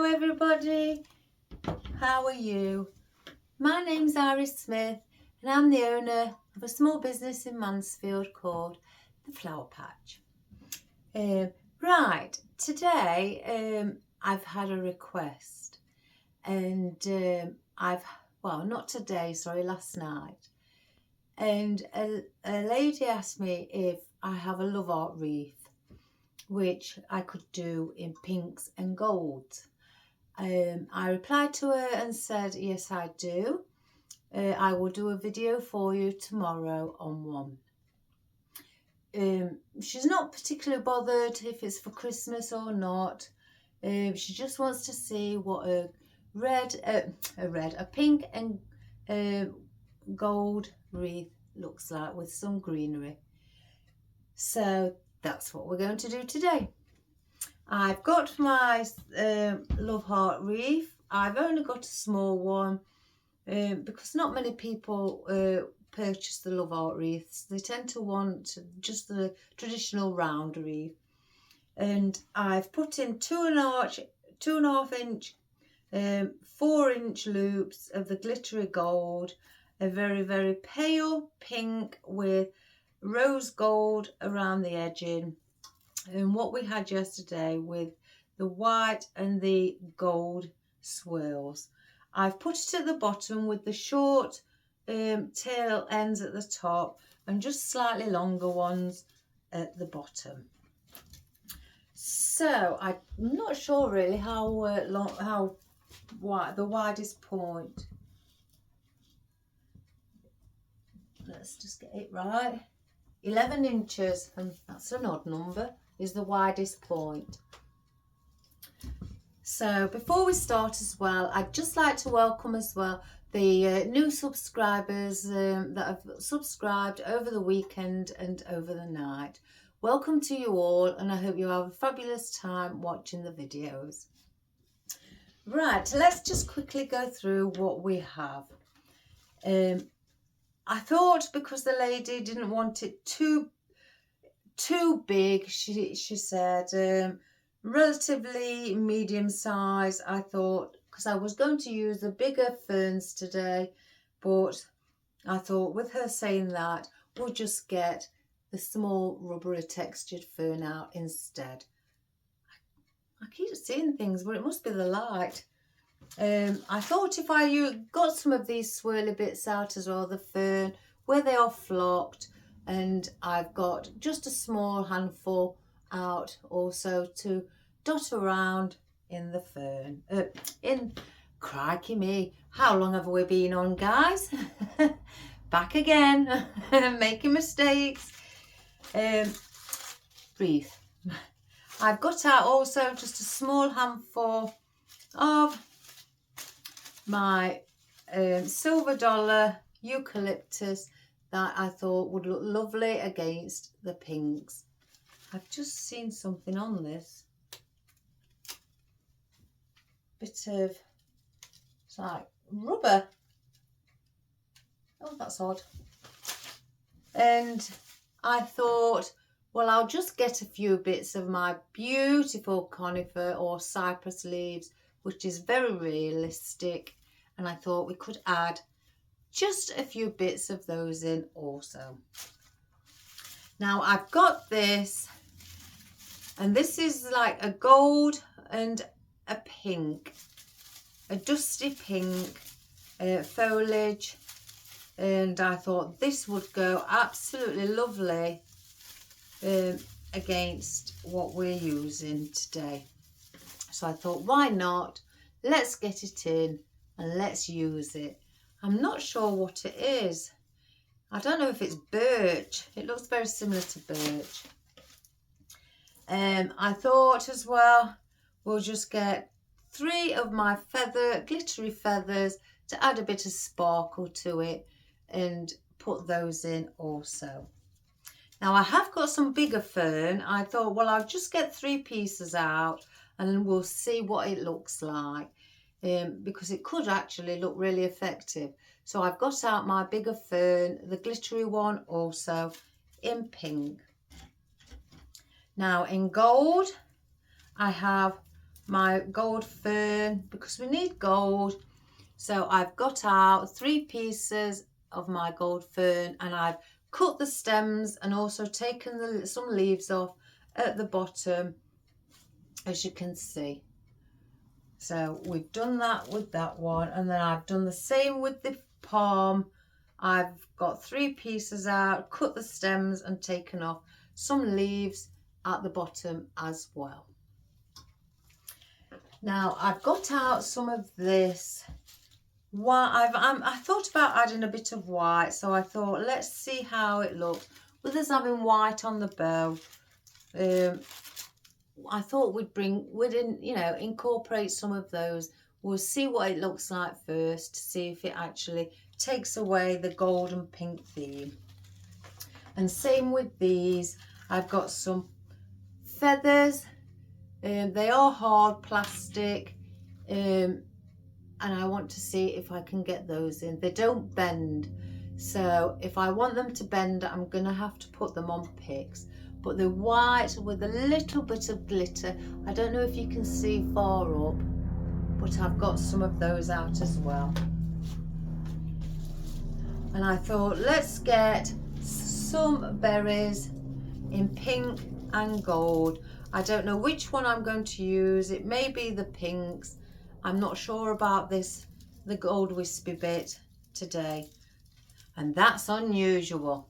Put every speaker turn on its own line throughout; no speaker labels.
everybody, how are you? My name's Iris Smith and I'm the owner of a small business in Mansfield called The Flower Patch. Right, today I've had a request and last night, and a lady asked me if I have a Loveheart wreath which I could do in pinks and golds. I replied to her and said, yes, I do. I will do a video for you tomorrow on one. She's not particularly bothered if it's for Christmas or not. She just wants to see what a pink and gold wreath looks like with some greenery. So that's what we're going to do today. I've got my Loveheart Wreath. I've only got a small one because not many people purchase the Loveheart wreaths. They tend to want just the traditional round wreath. And I've put in 2.5 inch, 4-inch loops of the glittery gold, a very, very pale pink with rose gold around the edging, and what we had yesterday with the white and the gold swirls. I've put it at the bottom with the short tail ends at the top and just slightly longer ones at the bottom. So I'm not sure really how wide the widest point. Let's just get it right. 11 inches, and that's an odd number, is the widest point. So before we start as well, I'd just like to welcome as well the new subscribers that have subscribed over the weekend and over the night. Welcome to you all, and I hope you have a fabulous time watching the videos. Right, let's just quickly go through what we have. I thought because the lady didn't want it too big, she said relatively medium size. I thought, because I was going to use the bigger ferns today, but I thought with her saying that, we'll just get the small rubbery textured fern out instead. I keep seeing things, but it must be the light. I thought if I got some of these swirly bits out as well, the fern, where they are flocked, and I've got just a small handful out also to dot around in the fern. Crikey me, how long have we been on, guys? Back again, making mistakes. Wreath. I've got out also just a small handful of my silver dollar eucalyptus that I thought would look lovely against the pinks. I've just seen something on this. Bit of, it's like rubber. Oh, that's odd. And I thought, well, I'll just get a few bits of my beautiful conifer or cypress leaves, which is very realistic. And I thought we could add just a few bits of those in also. Now I've got this, and this is like a gold and a pink, a dusty pink foliage, and I thought this would go absolutely lovely against what we're using today. So I thought, why not? Let's get it in and let's use it. I'm not sure what it is. I don't know if it's birch. It looks very similar to birch. I thought as well, we'll just get 3 of my glittery feathers to add a bit of sparkle to it and put those in also. Now I have got some bigger fern. I thought, well, I'll just get 3 pieces out and we'll see what it looks like. Because it could actually look really effective. So I've got out my bigger fern, the glittery one also in pink. Now in gold, I have my gold fern because we need gold. So I've got out 3 pieces of my gold fern and I've cut the stems and also taken some leaves off at the bottom, as you can see. So we've done that with that one, and then I've done the same with the palm. I've got 3 pieces out, cut the stems and taken off some leaves at the bottom as well. Now I've got out some of this white. I thought about adding a bit of white, so I thought let's see how it looks with us having white on the bow. I thought we'd incorporate some of those. We'll see what it looks like first to see if it actually takes away the gold and pink theme. And same with these. I've got some feathers. They are hard plastic, and I want to see if I can get those in. They don't bend, so if I want them to bend, I'm gonna have to put them on picks. But they're white with a little bit of glitter. I don't know if you can see far up, but I've got some of those out as well. And I thought let's get some berries in pink and gold. I don't know which one I'm going to use. It may be the pinks. I'm not sure about this, the gold wispy bit today. And that's unusual.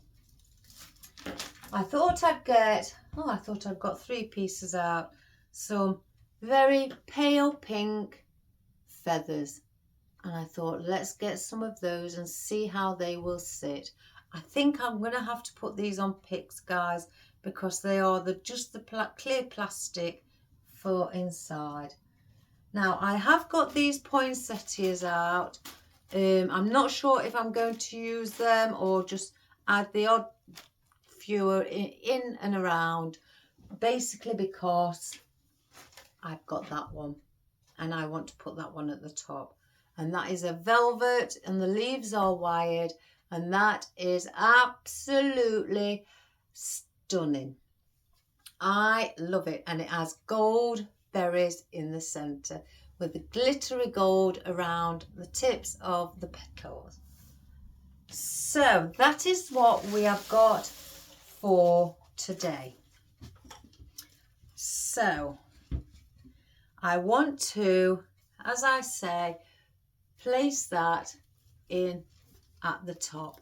I thought I'd get, I thought I'd got 3 pieces out. Some very pale pink feathers. And I thought let's get some of those and see how they will sit. I think I'm going to have to put these on picks, guys, because they are just the clear plastic for inside. Now I have got these poinsettias out. I'm not sure if I'm going to use them or just add the odd few in and around, basically because I've got that one and I want to put that one at the top. And that is a velvet and the leaves are wired, and that is absolutely stunning. I love it, and it has gold berries in the centre with the glittery gold around the tips of the petals. So that is what we have got for today. So I want to, as I say, place that in at the top.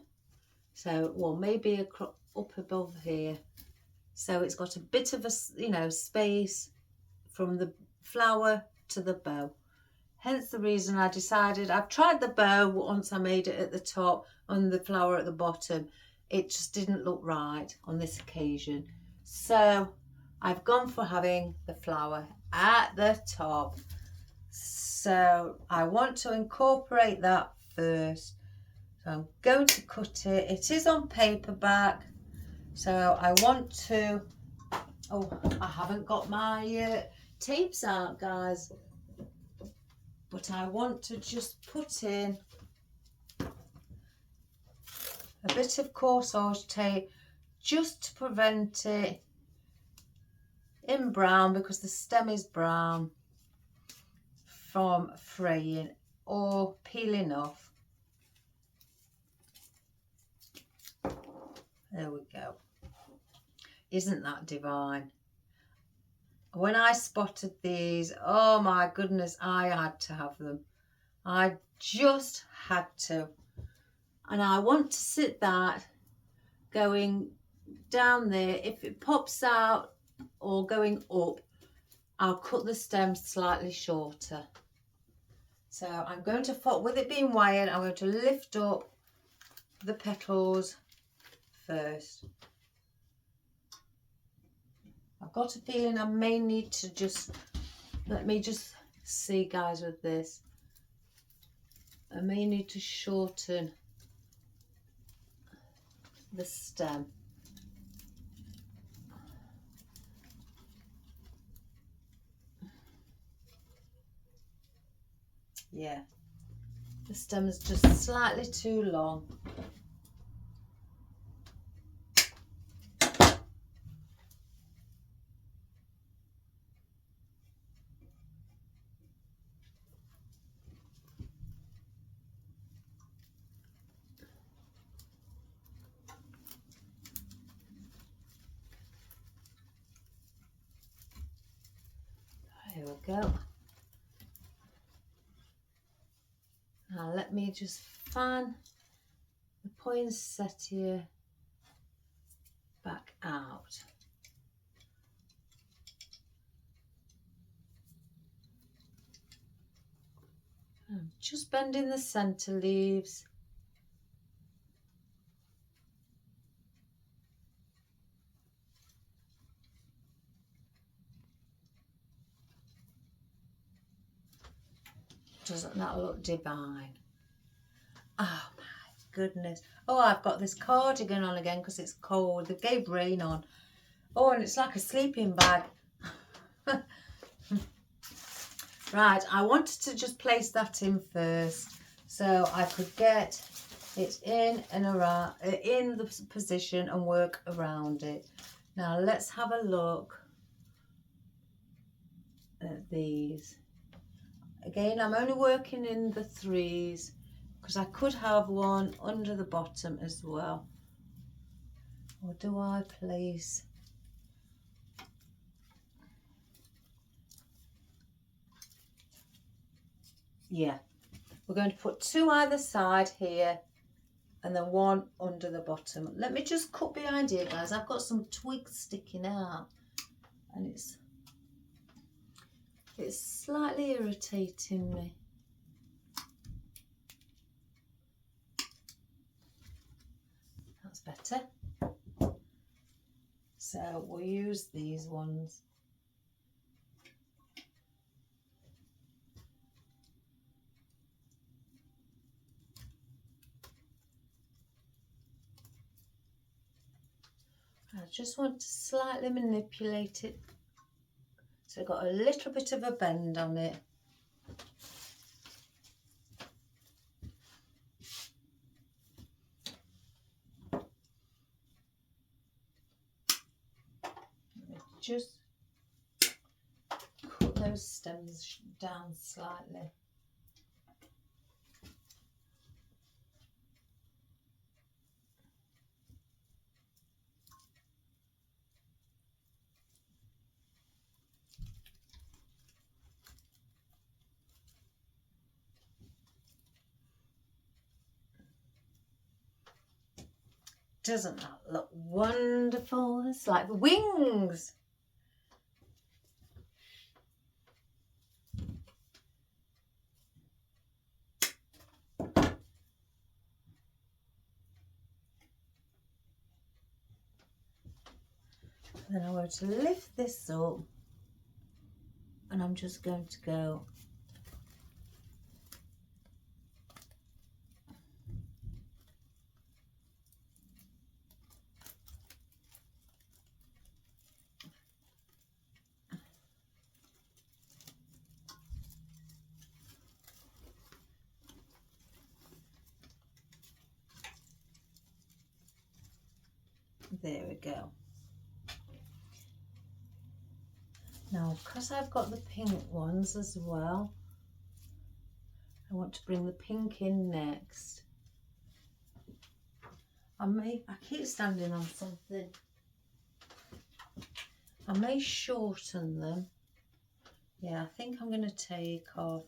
So, well, maybe up above here. So it's got a bit of a, space from the flower to the bow. Hence the reason I decided, I've tried the bow once I made it at the top and the flower at the bottom. It just didn't look right on this occasion. So I've gone for having the flower at the top. So I want to incorporate that first. So I'm going to cut it. It is on paperback. So I want to, I haven't got my tapes out, guys. But I want to just put in a bit of corsage tape just to prevent it in brown, because the stem is brown, from fraying or peeling off. There we go. Isn't that divine? When I spotted these, oh my goodness, I had to have them. I just had to. And I want to sit that going down there. If it pops out or going up, I'll cut the stems slightly shorter. So I'm going to, with it being wired, I'm going to lift up the petals first. I've got a feeling I may need to just, let me just see, guys, with this. I may need to shorten the stem. Yeah, the stem is just slightly too long. go. Now let me just fan the poinsettia back out. I'm just bending the centre leaves. Doesn't that look divine? Oh my goodness. Oh, I've got this cardigan on again because it's cold. They gave rain on. Oh, and it's like a sleeping bag. Right, I wanted to just place that in first so I could get it in and around, in the position and work around it. Now let's have a look at these. Again, I'm only working in the threes because I could have one under the bottom as well. Or do I place? Yeah, we're going to put two either side here and then one under the bottom. Let me just cut behind here, guys. I've got some twigs sticking out and it's slightly irritating me. That's better. So we'll use these ones. I just want to slightly manipulate it so I've got a little bit of a bend on it. Just cut those stems down slightly. Doesn't that look wonderful? It's like wings. Then I'm going to lift this up and I'm just going to go there we go. Now, because I've got the pink ones as well, I want to bring the pink in next. I keep standing on something. I may shorten them. Yeah, I think I'm going to take off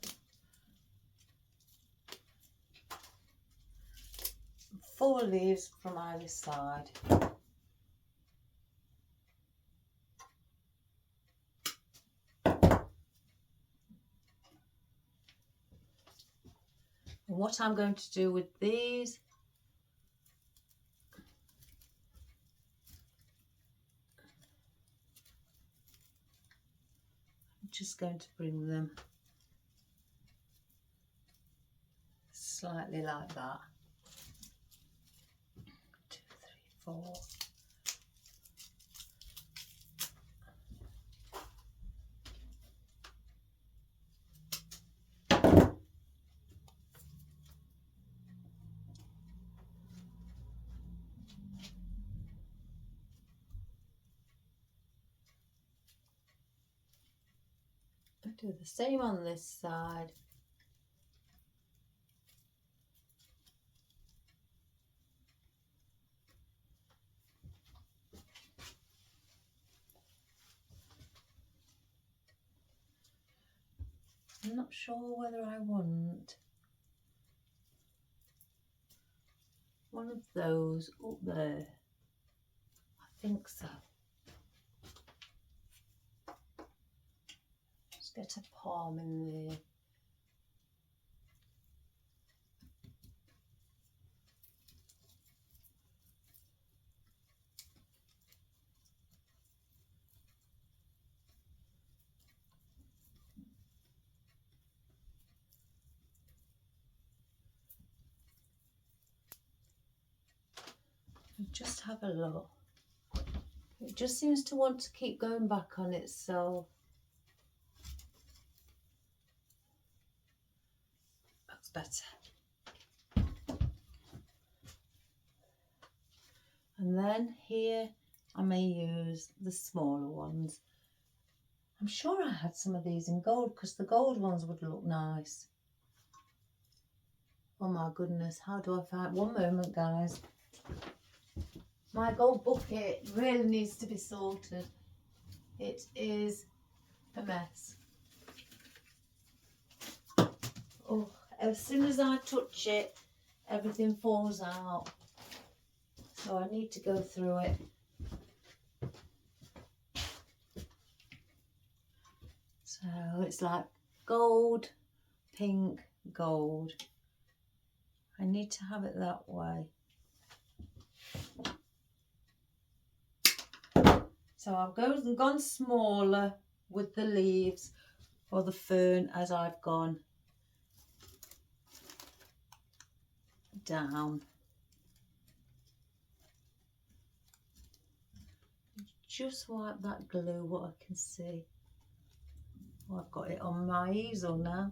4 leaves from either side. And what I'm going to do with these, I'm just going to bring them slightly like that. 2, 3, 4. Do the same on this side. I'm not sure whether I want one of those up there. I think so. Just get a palm in there. Just have a look. It just seems to want to keep going back on itself. That's better. And then here I may use the smaller ones. I'm sure I had some of these in gold because the gold ones would look nice. Oh my goodness, how do I find... One moment, guys. My gold bucket really needs to be sorted. It is a mess. Oh, as soon as I touch it, everything falls out. So I need to go through it. So it's like gold, pink, gold. I need to have it that way. So I've gone smaller with the leaves or the fern as I've gone down. Just wipe that glue, what I can see. Oh, I've got it on my easel now.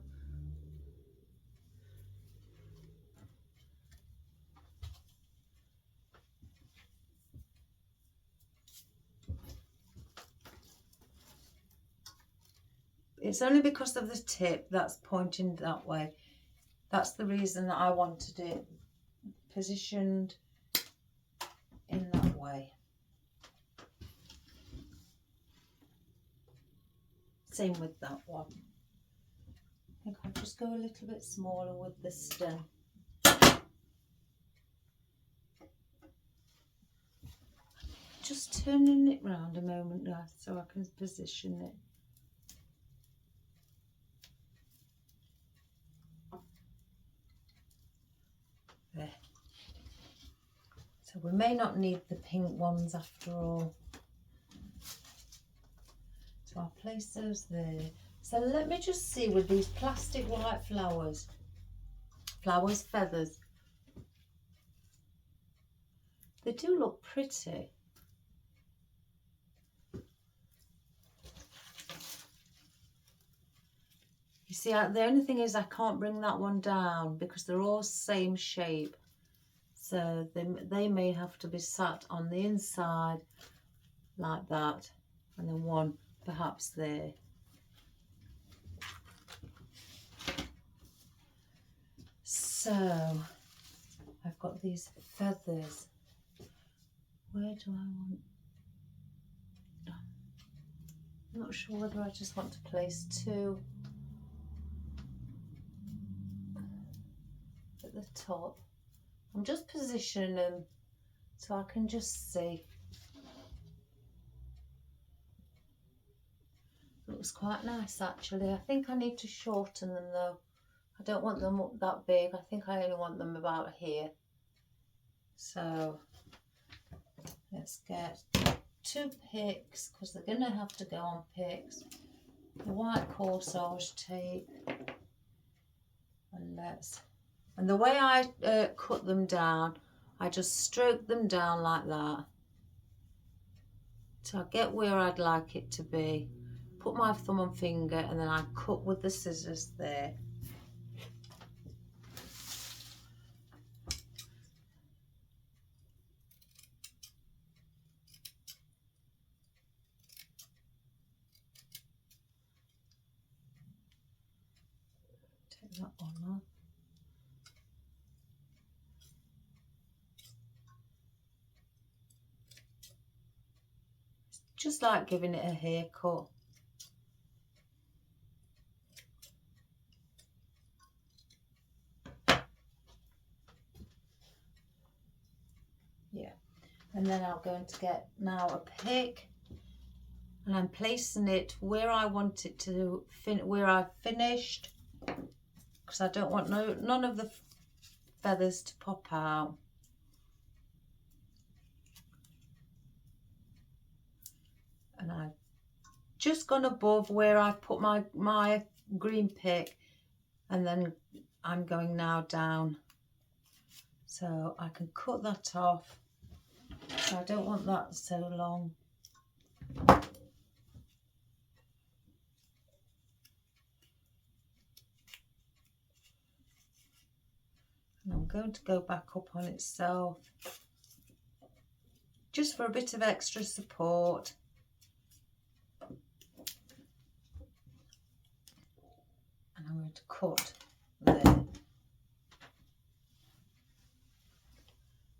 It's only because of the tip that's pointing that way. That's the reason that I wanted it positioned in that way. Same with that one. I think I'll just go a little bit smaller with the stem. Just turning it round a moment, guys, so I can position it. There. So we may not need the pink ones after all. So I'll place those there. So let me just see with these plastic white flowers, feathers. They do look pretty. You see, the only thing is I can't bring that one down because they're all same shape. So they may have to be sat on the inside like that, and then one perhaps there. So I've got these feathers. Where do I want? I'm not sure whether I just want to place two at the top. I'm just positioning them so I can just see. Looks quite nice actually. I think I need to shorten them though. I don't want them up that big. I think I only want them about here. So let's get 2 picks because they're going to have to go on picks. The white corsage tape. And the way I cut them down, I just stroke them down like that. So I get where I'd like it to be. Put my thumb and finger and then I cut with the scissors there. Take that one off. It's just like giving it a haircut. And then I'm going to get now a pick, and I'm placing it where I want it to where I've finished, because I don't want none of the feathers to pop out. And I've just gone above where I've put my green pick, and then I'm going now down, so I can cut that off. So I don't want that so long. And I'm going to go back up on itself just for a bit of extra support. And I'm going to cut there.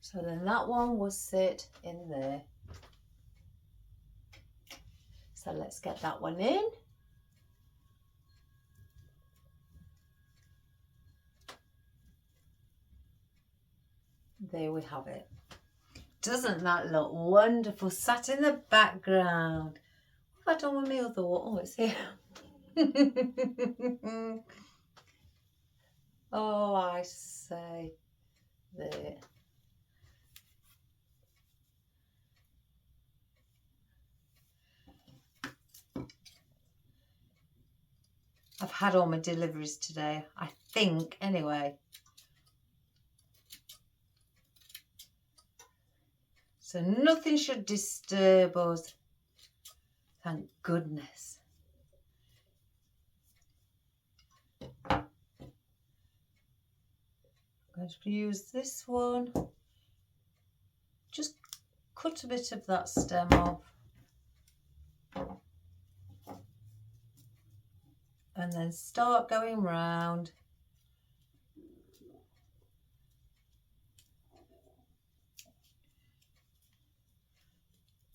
So then that one will sit in there. So let's get that one in. There we have it. Doesn't that look wonderful? Sat in the background. What have I done with my other one? Oh, it's here. Oh, I say. There. I've had all my deliveries today, I think, anyway. So nothing should disturb us. Thank goodness. I'm going to use this one. Just cut a bit of that stem off. And then start going round.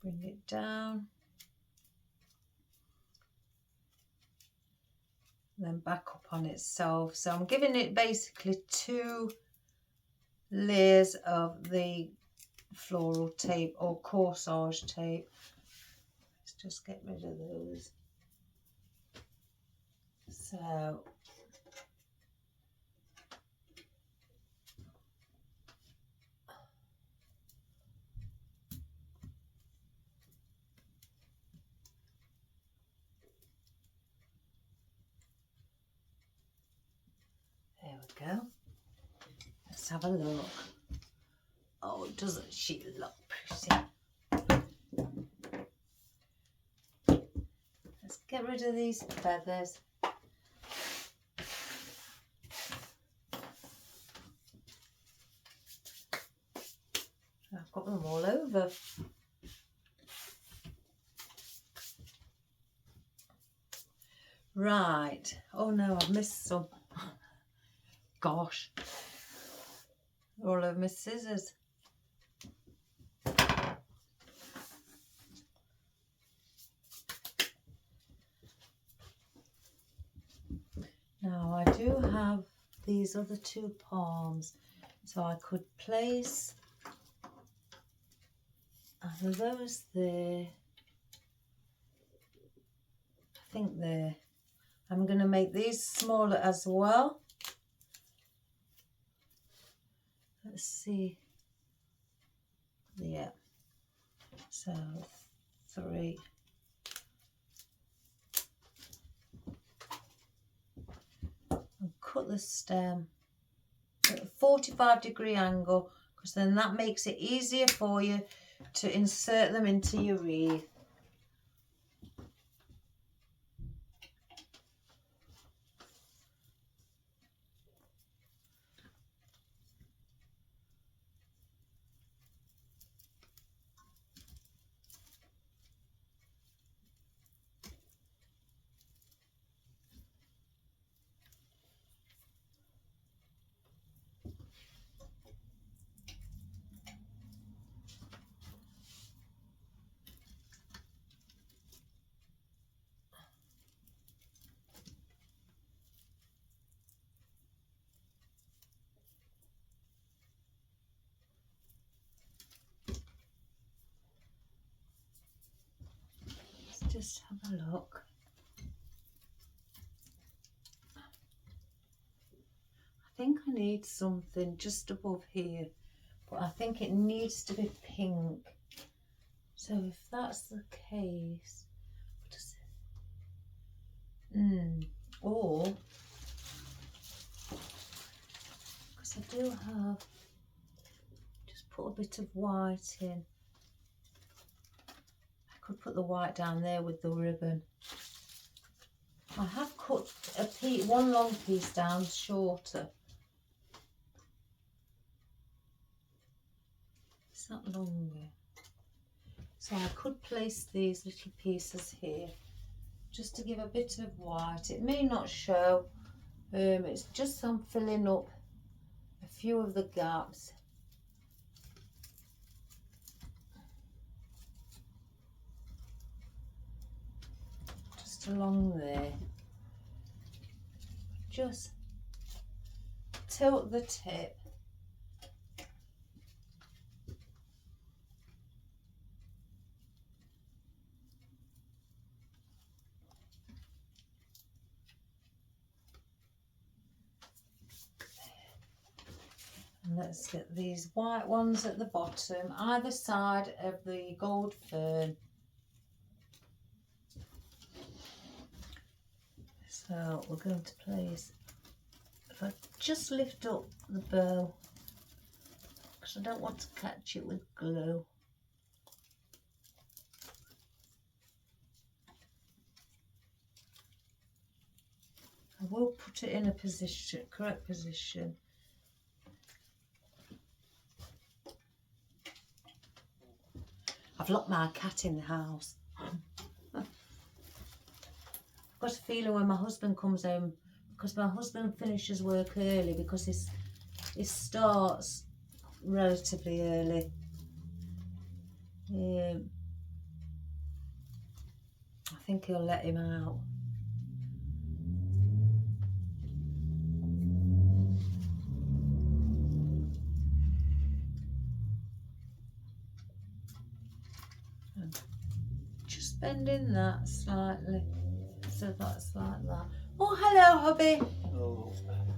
Bring it down. Then back up on itself. So I'm giving it basically 2 layers of the floral tape or corsage tape. Let's just get rid of those. So there we go. Let's have a look. Oh, doesn't she look pretty? Let's get rid of these feathers. I've got them all over. Right. Oh no, I've missed some. Gosh. All over my scissors. Now I do have these other 2 palms, so I could place either those there. I think there. I'm going to make these smaller as well. Let's see. Yeah. So 3. And cut the stem at a 45-degree angle, because then that makes it easier for you to insert them into your wreath. just have a look. I think I need something just above here, but I think it needs to be pink. So if that's the case, or because I do have, just put a bit of white in. I could put the white down there with the ribbon. I have cut one long piece down shorter. Is that longer? So I could place these little pieces here just to give a bit of white. It may not show, it's just I'm filling up a few of the gaps. Just along there. Just tilt the tip. And let's get these white ones at the bottom, either side of the gold fern. So we're going to place, if I just lift up the bow, because I don't want to catch it with glue. I will put it in a position, correct position. I've locked my cat in the house. I've got a feeling when my husband comes home, because my husband finishes work early, because it starts relatively early. I think he'll let him out. Just bending that slightly, so that's like that. Oh, hello, hubby.
Hello.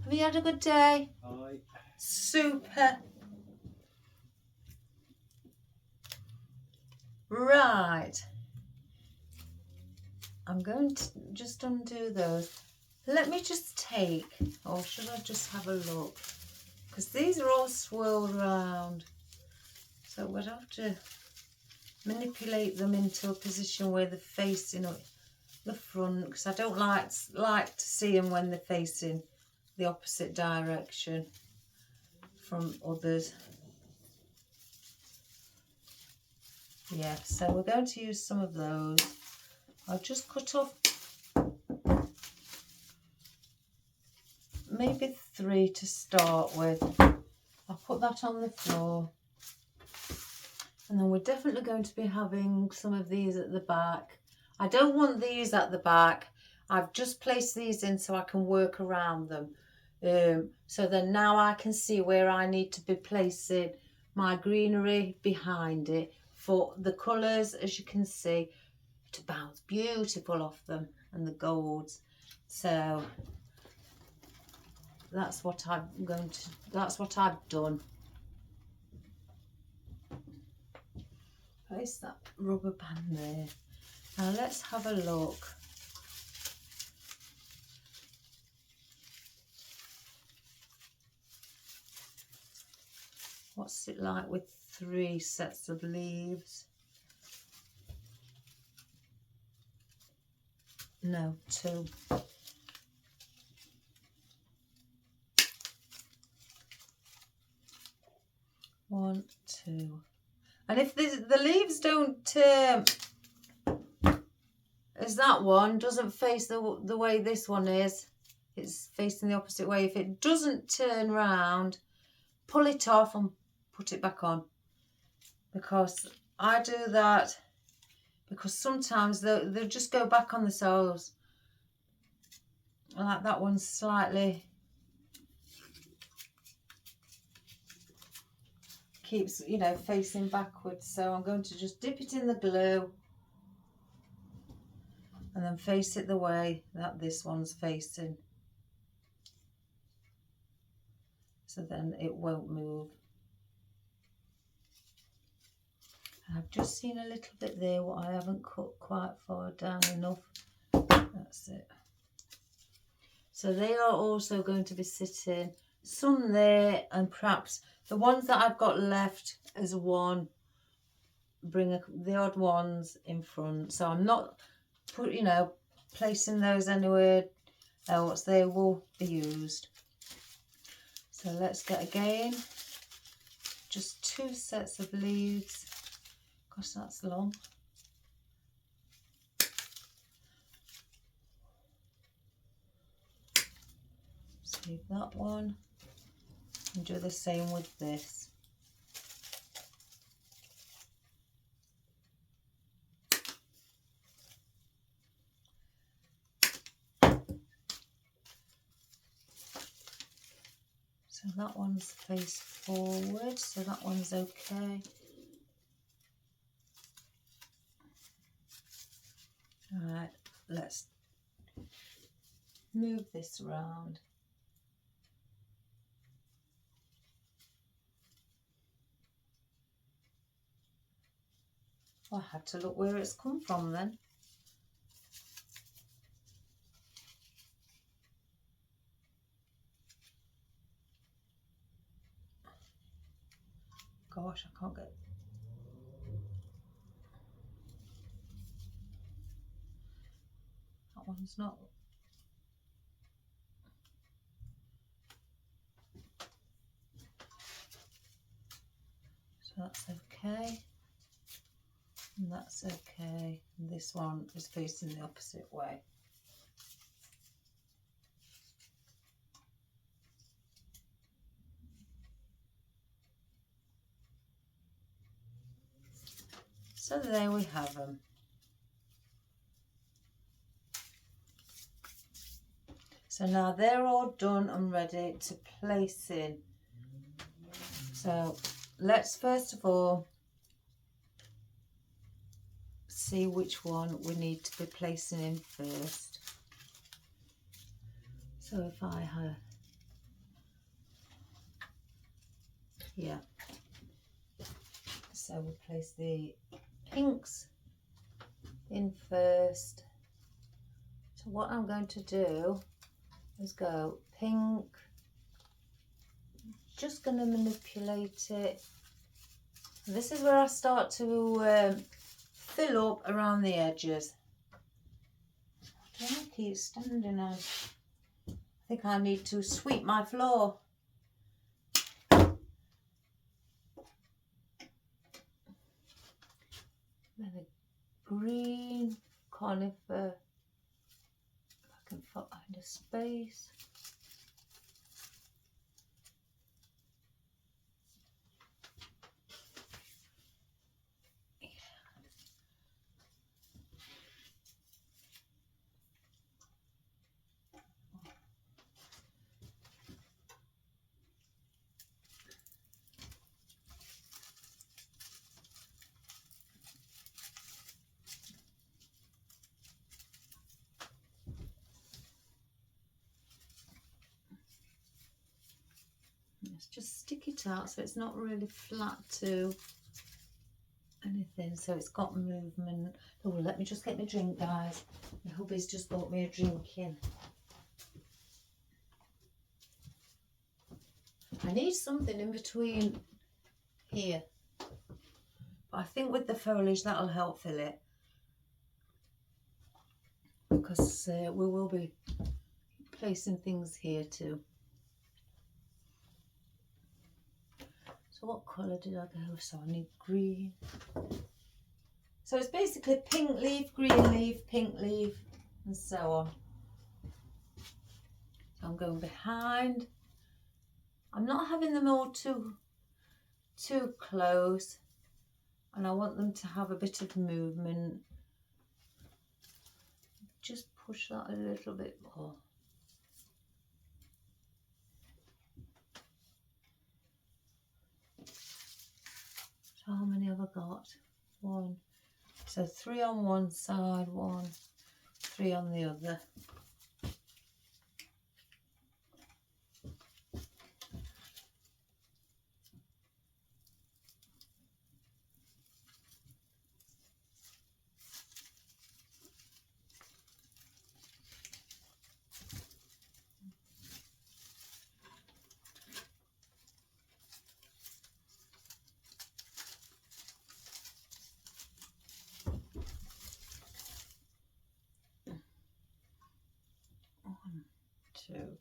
Have you had a good day?
Hi.
Super. Right. I'm going to just undo those. Let me just take, or should I just have a look? Because these are all swirled around. So we'd have to manipulate them into a position where they're facing the front, because I don't like to see them when they're facing the opposite direction from others. Yeah, so we're going to use some of those. I'll just cut off maybe 3 to start with. I'll put that on the floor. And then we're definitely going to be having some of these at the back. I don't want these at the back. I've just placed these in so I can work around them. So then now I can see where I need to be placing my greenery behind it for the colours, as you can see, to bounce beautiful off them, and the golds. So that's what that's what I've done. Place that rubber band there. Now let's have a look. What's it like with 3 sets of leaves? No, 2. One, 2. And if the leaves don't, as that one doesn't face the way this one is, it's facing the opposite way. If it doesn't turn round, pull it off and put it back on. Because I do that, because sometimes they'll just go back on themselves. Like that one's slightly, keeps, you know, facing backwards. So I'm going to just dip it in the glue. and then face it the way that this one's facing. So then it won't move. I've just seen a little bit there what I haven't cut quite far down enough. That's it. So they are also going to be sitting, some there, and perhaps the ones that I've got left as one, bring the odd ones in front. So I'm not placing those anywhere else. They will be used. So let's get again just 2 sets of leaves. Gosh, that's long. Just leave that one and do the same with this. So that one's face forward, so that one's okay. Alright, let's move this around. Oh, I had to look where it's come from then. Gosh, I can't get... That one's not... So that's okay. And that's okay. And this one is facing the opposite way. So there we have them. So now they're all done and ready to place in. So let's first of all see which one we need to be placing in first. So if I have, yeah, so we'll place the pinks in first. So what I'm going to do is go pink, just going to manipulate it. This is where I start to fill up around the edges. I don't keep standing on. I think I need to sweep my floor. Then a green conifer, if I can find a space. Let's just stick it out so it's not really flat to anything, so it's got movement. Oh, let me just get my drink, guys. My hubby's just bought me a drink in. I need something in between here, but I think with the foliage that'll help fill it, because we will be placing things here too. So what colour did I go? So I need green. So it's basically pink leaf, green leaf, pink leaf, and so on. So I'm going behind. I'm not having them all too close, and I want them to have a bit of movement. Just push that a little bit more. So how many have I got? 1. So 3 on one side, 1, 3 on the other. Two.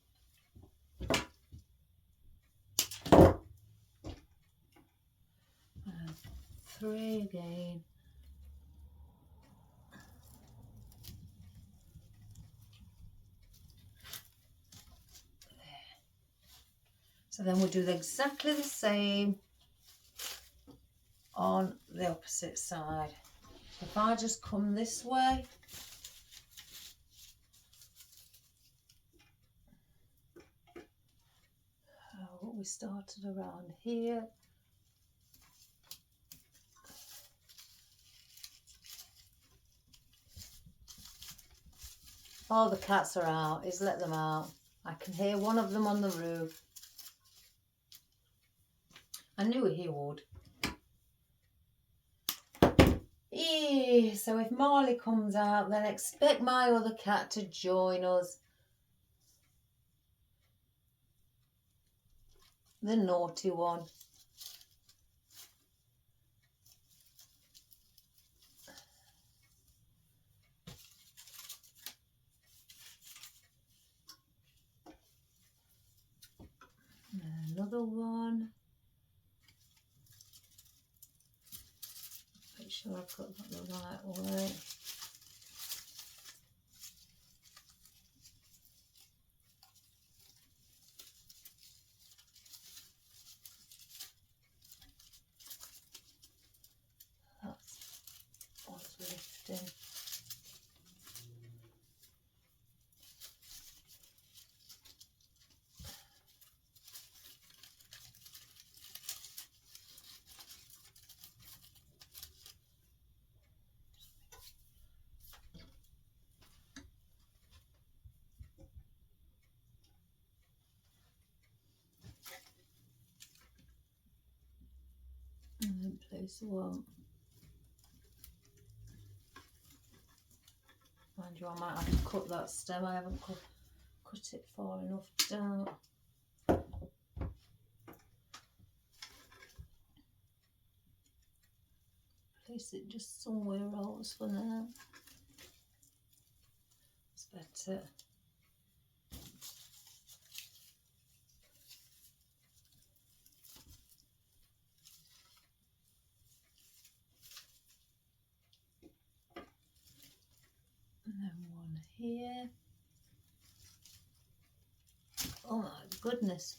3 again. There. So then we'll do exactly the same on the opposite side. If I just come this way, we started around here. Oh, the cats are out. Is let them out. I can hear one of them on the roof. I knew he would. So if Marley comes out, then expect my other cat to join us. The naughty one. Another one. Make sure I've got that the right way. That's what's lifting. And then place one. Mind you, I might have to cut that stem. I haven't cut it far enough down. Place it just somewhere else for now. It's better. And then one here. Oh my goodness.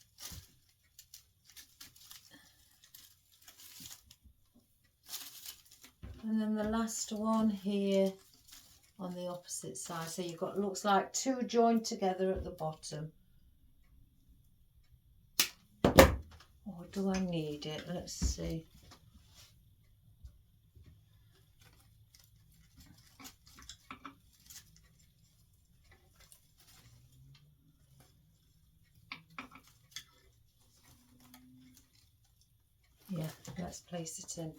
And then the last one here on the opposite side. So you've got, looks like 2 joined together at the bottom. Or do I need it? Let's see. Yeah, let's place it in.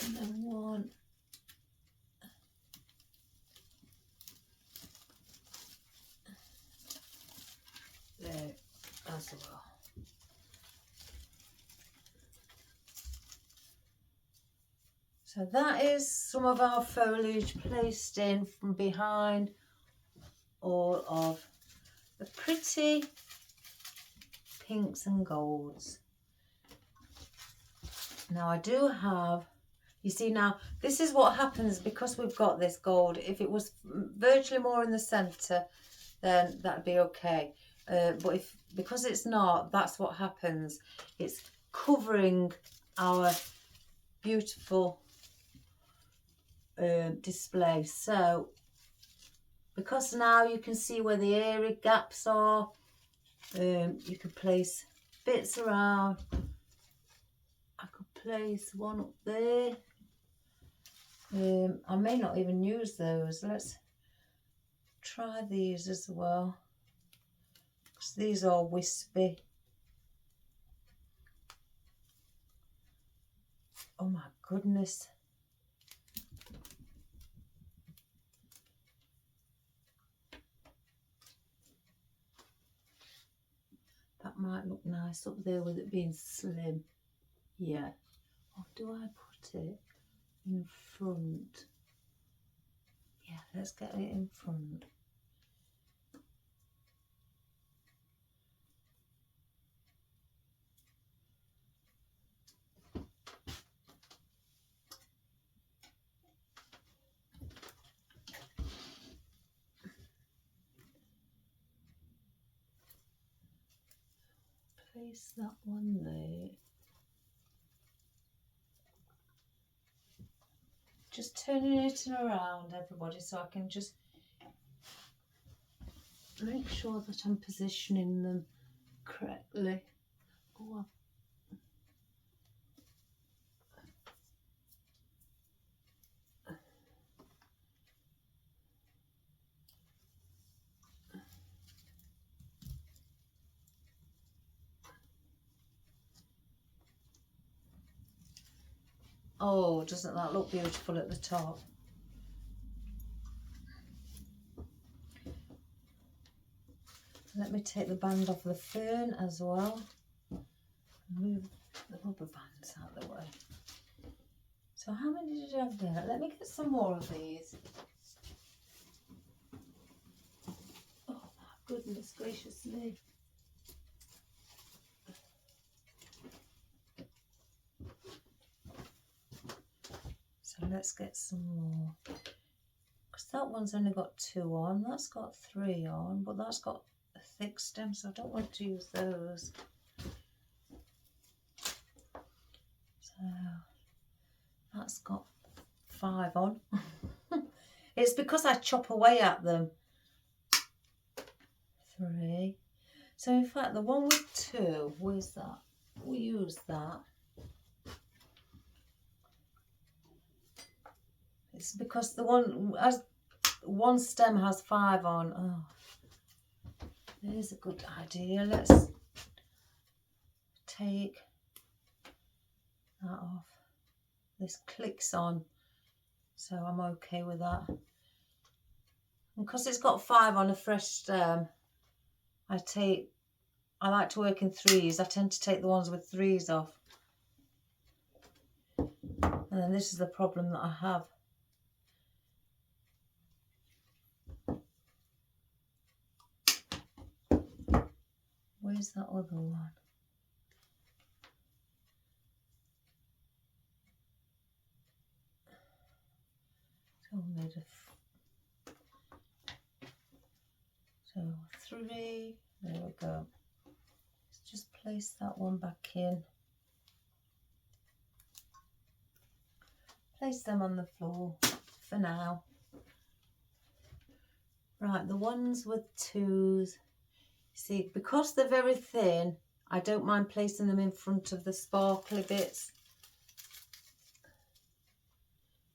And then one. There as well. So that is some of our foliage placed in from behind all of the pretty pinks and golds. Now I do have, you see now, this is what happens because we've got this gold. If it was virtually more in the centre, then that'd be okay. But because it's not, that's what happens. It's covering our beautiful display. So because now you can see where the airy gaps are, you can place bits around place one up there. I may not even use those. Let's try these as well, because these are wispy. Oh my goodness. That might look nice up there with it being slim. Yeah. Or do I put it in front? Yeah, let's get it in front. Place that one there. Just turning it around, everybody, so I can just make sure that I'm positioning them correctly. Oh, oh, doesn't that look beautiful at the top? Let me take the band off the fern as well. Move the rubber bands out of the way. So how many did you have there? Let me get some more of these. Oh my goodness gracious me. So let's get some more. Because that one's only got 2 on, that's got 3 on, but that's got a thick stem, so I don't want to use those. So that's got 5 on. It's because I chop away at them. 3. So in fact the one with 2, where's that? We use that. It's because the one stem has 5 on. Oh, there's a good idea. Let's take that off. This clicks on, so I'm okay with that. And because it's got 5 on a fresh stem, I like to work in 3s. I tend to take the ones with 3s off. And then this is the problem that I have. Where's that other one? So I made so 3. There we go. Let's just place that one back in. Place them on the floor for now. Right, the ones with 2s. See, because they're very thin, I don't mind placing them in front of the sparkly bits.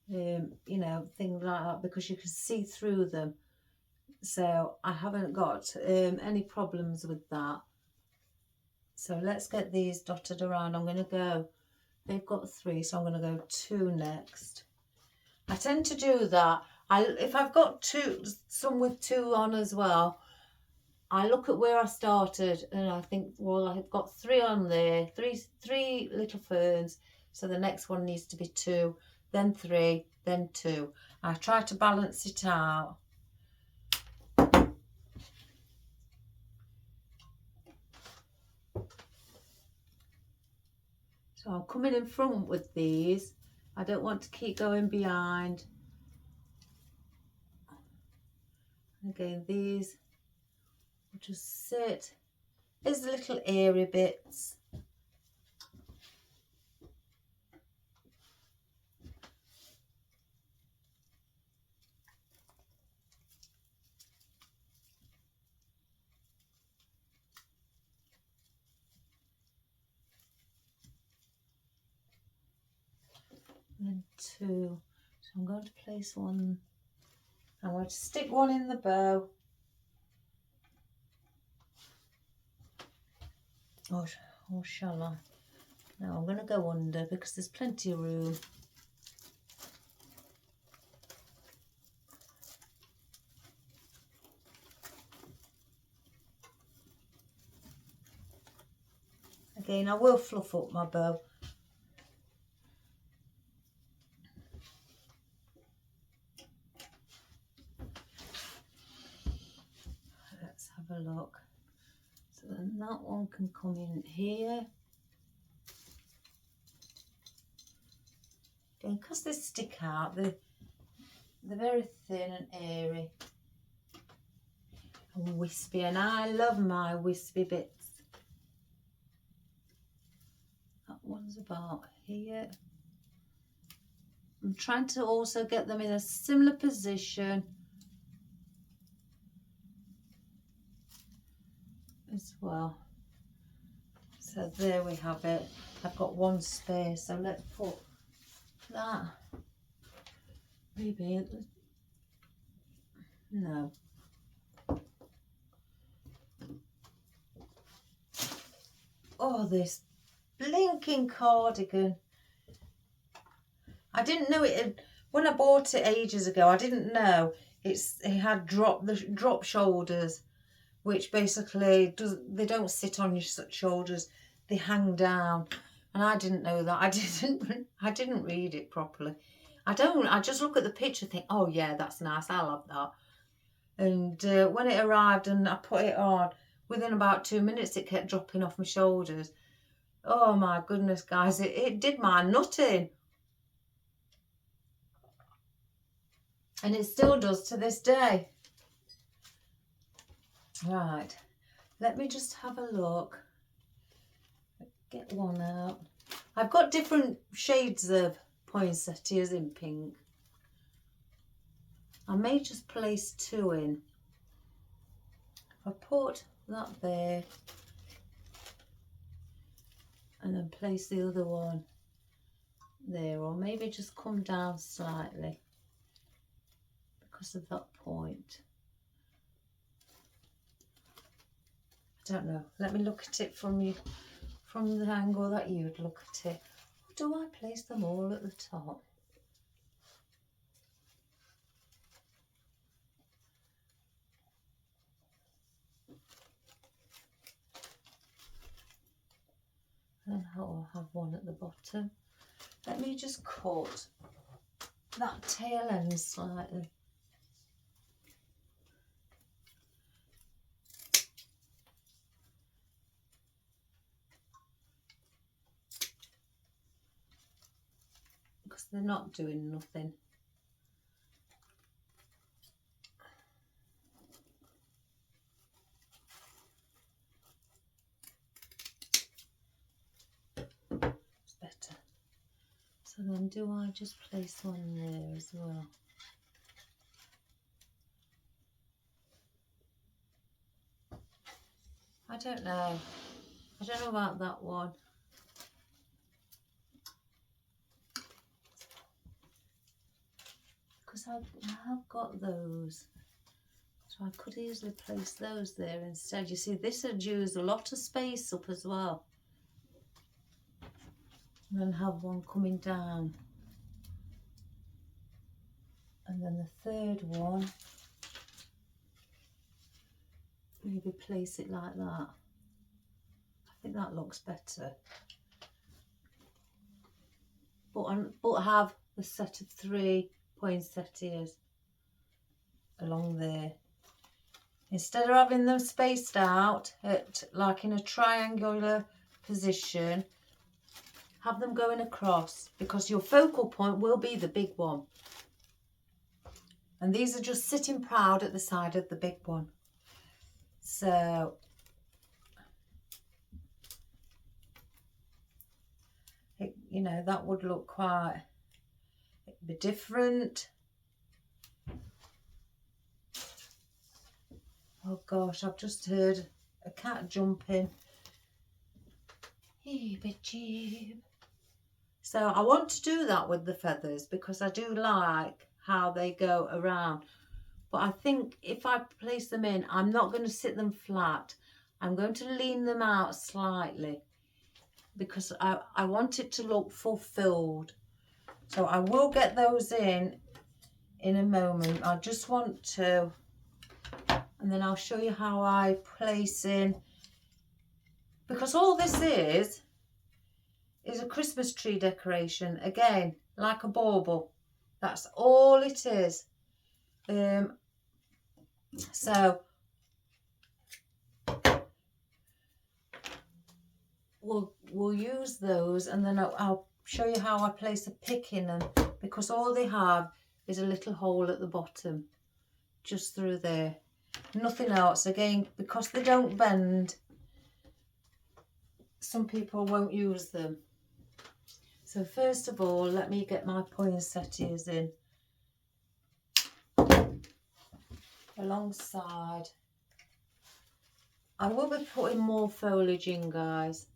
You know, things like that, because you can see through them. So I haven't got any problems with that. So let's get these dotted around. I'm going to go, they've got 3, so I'm going to go 2 next. I tend to do that. If I've got some with 2 on as well, I look at where I started and I think, well, I've got 3 on there, three little ferns, so the next one needs to be 2, then 3, then 2. I try to balance it out. So I'm coming in front with these. I don't want to keep going behind. And again, these will just sit as little airy bits. then 2. So I'm going to place one. I'm going to stick one in the bow. Or shall I? No, I'm going to go under because there's plenty of room. Again, I will fluff up my bow. Let's have a look. So then that one can come in here. And because they stick out, they're very thin and airy and wispy, and I love my wispy bits. That one's about here. I'm trying to also get them in a similar position as well. So there we have it. I've got one spare, so let's put that. Maybe, no. Oh, this blinking cardigan. I didn't know it when I bought it ages ago. I didn't know it had drop shoulders, which basically they don't sit on your shoulders, they hang down. And I didn't know that. I didn't read it properly. I just look at the picture and think, oh yeah, that's nice, I'll have that. And when it arrived and I put it on, within about 2 minutes it kept dropping off my shoulders. Oh my goodness, guys, it did my nutting. And it still does to this day. Right, let me just have a look. Get one out. I've got different shades of poinsettias in pink. I may just place 2 in. If I put that there and then place the other one there, or maybe just come down slightly because of that point. I don't know. Let me look at it from the angle that you'd look at it. Or do I place them all at the top? Then I'll have one at the bottom. Let me just cut that tail end slightly. Because they're not doing nothing. It's better. So then do I just place one there as well? I don't know. I don't know about that one. Because I have got those. So I could easily place those there instead. You see, this would use a lot of space up as well. And then have one coming down. And then the third one, maybe place it like that. I think that looks better. But have a set of 3 poinsettias along there. Instead of having them spaced out at like in a triangular position, have them going across, because your focal point will be the big one. And these are just sitting proud at the side of the big one. So you know, that would look quite, it'd be different. Oh gosh, I've just heard a cat jumping. Hey, bitchy. So I want to do that with the feathers because I do like how they go around. But I think if I place them in, I'm not going to sit them flat. I'm going to lean them out slightly because I want it to look fulfilled. So I will get those in a moment. I just want to, and then I'll show you how I place in, because all this is a Christmas tree decoration, again, like a bauble. That's all it is. So we'll use those, and then I'll show you how I place a pick in them, because all they have is a little hole at the bottom, just through there, nothing else. Again, because they don't bend, some people won't use them. So first of all, let me get my poinsettias in alongside. I will be putting more foliage in, guys.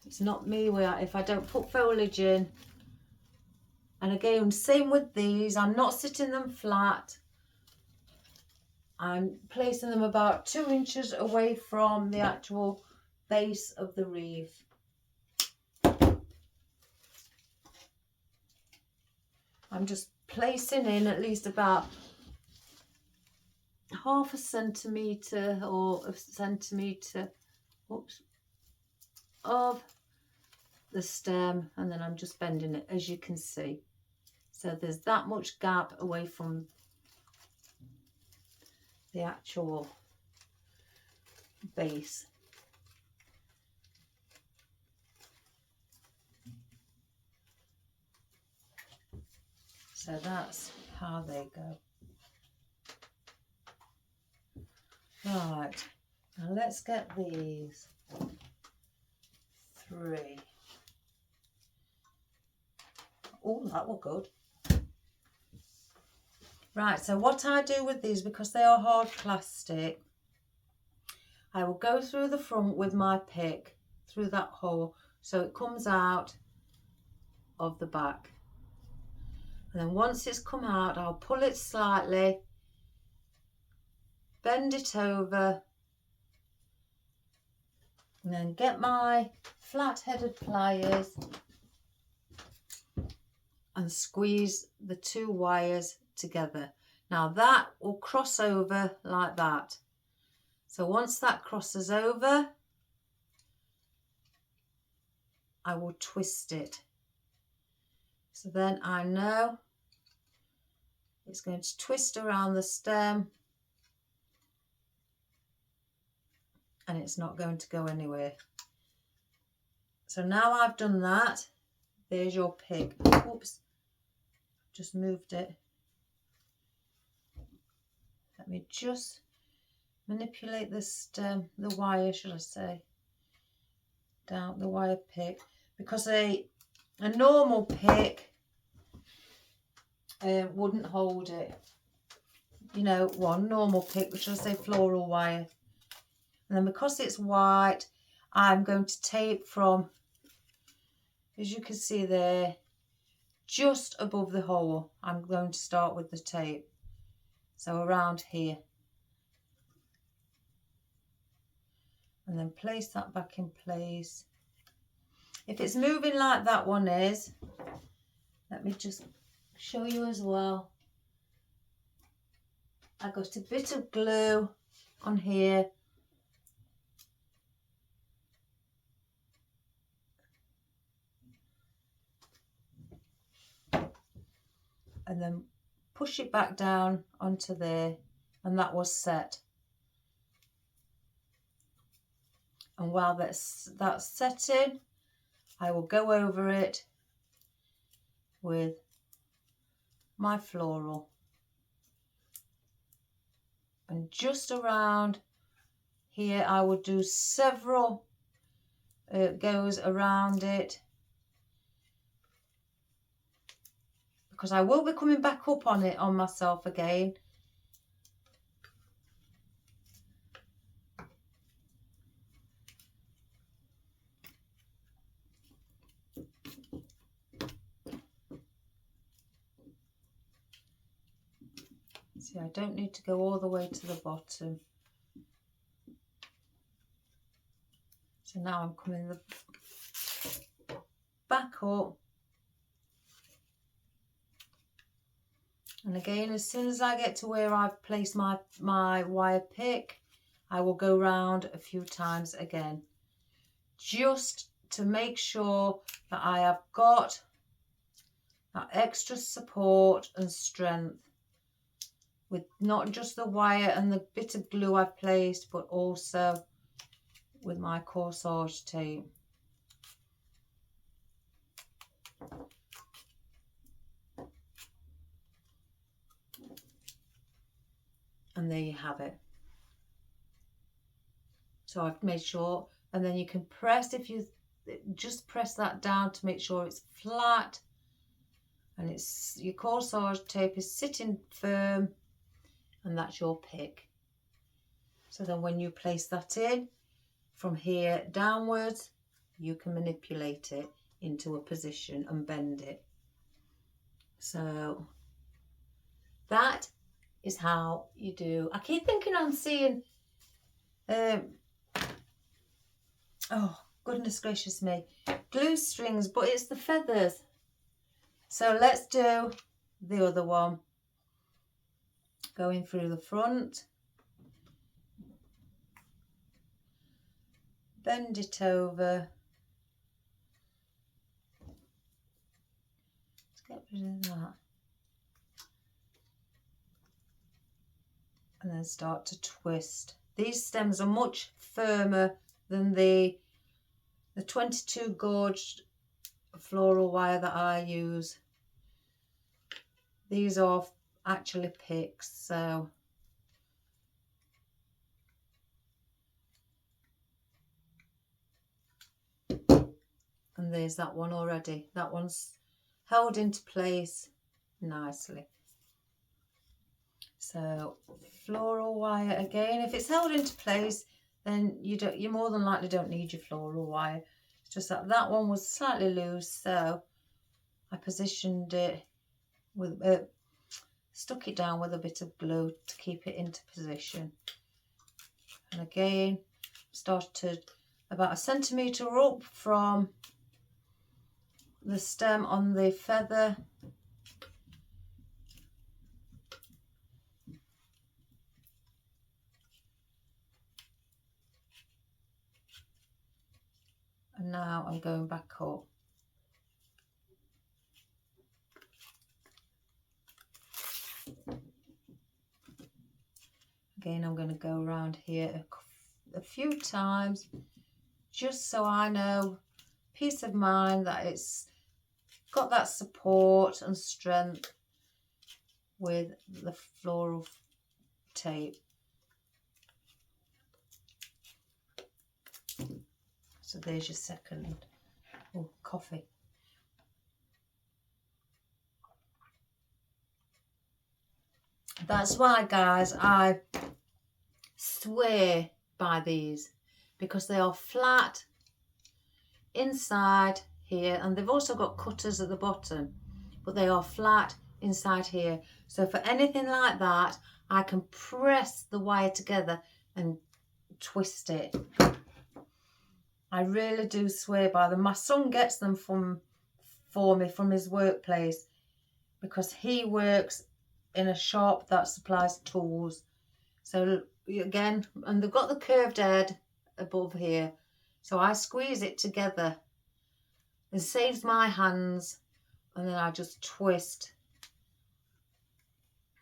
It's not me if I don't put foliage in. And again, same with these, I'm not sitting them flat. I'm placing them about 2 inches away from the actual base of the wreath. I'm just placing in at least about half a centimetre or a centimetre, of the stem, and then I'm just bending it, as you can see. So there's that much gap away from the actual base. So that's how they go. Right, now let's get these 3. Oh, that will good. Right, so what I do with these, because they are hard plastic, I will go through the front with my pick, through that hole, so it comes out of the back. And then once it's come out, I'll pull it slightly, bend it over, and then get my flat-headed pliers and squeeze the 2 wires together. Now that will cross over like that. So once that crosses over, I will twist it. So then I know it's going to twist around the stem and it's not going to go anywhere. So now I've done that, there's your pig. Oops, just moved it. Let me just manipulate the stem, the wire, should I say, down the wire pick, because a normal pick wouldn't hold it. You know, one normal pick, which I say floral wire. And then because it's white, I'm going to tape from, as you can see there, just above the hole. I'm going to start with the tape. So around here. And then place that back in place. If it's moving like that one is, let me just show you as well. I got a bit of glue on here. And then push it back down onto there, and that was set. And while that's setting, I will go over it with my floral. And just around here, I will do several goes around it, because I will be coming back up on it on myself again. See, I don't need to go all the way to the bottom. So now I'm coming back up. And again, as soon as I get to where I've placed my wire pick, I will go round a few times again, just to make sure that I have got that extra support and strength with not just the wire and the bit of glue I've placed, but also with my corsage tape. And there you have it. So I've made sure, and then you can press, if you just press that down to make sure it's flat and it's your corsage tape is sitting firm, and that's your pick. So then when you place that in from here downwards, you can manipulate it into a position and bend it. So that is how you do. I keep thinking I'm seeing oh goodness gracious me, glue strings, but it's the feathers. So let's do the other one, going through the front, bend it over, let's get rid of that, and then start to twist. These stems are much firmer than the 22 gauge floral wire that I use. These are actually picks, so and there's that one already. That one's held into place nicely. So floral wire again, if it's held into place, then you more than likely don't need your floral wire. It's just that that one was slightly loose, so I positioned it with stuck it down with a bit of glue to keep it into position. And again, started about 1 centimetre up from the stem on the feather, and now I'm going back up. Again, I'm going to go around here a few times, just so I know, peace of mind, that it's got that support and strength with the floral tape. So there's your second. Oh, coffee. That's why, guys, I swear by these, because they are flat inside here, and they've also got cutters at the bottom, but they are flat inside here. So for anything like that, I can press the wire together and twist it. I really do swear by them. My son gets them for me from his workplace, because he works in a shop that supplies tools. So again, and they've got the curved head above here, so I squeeze it together. It saves my hands, and then I just twist,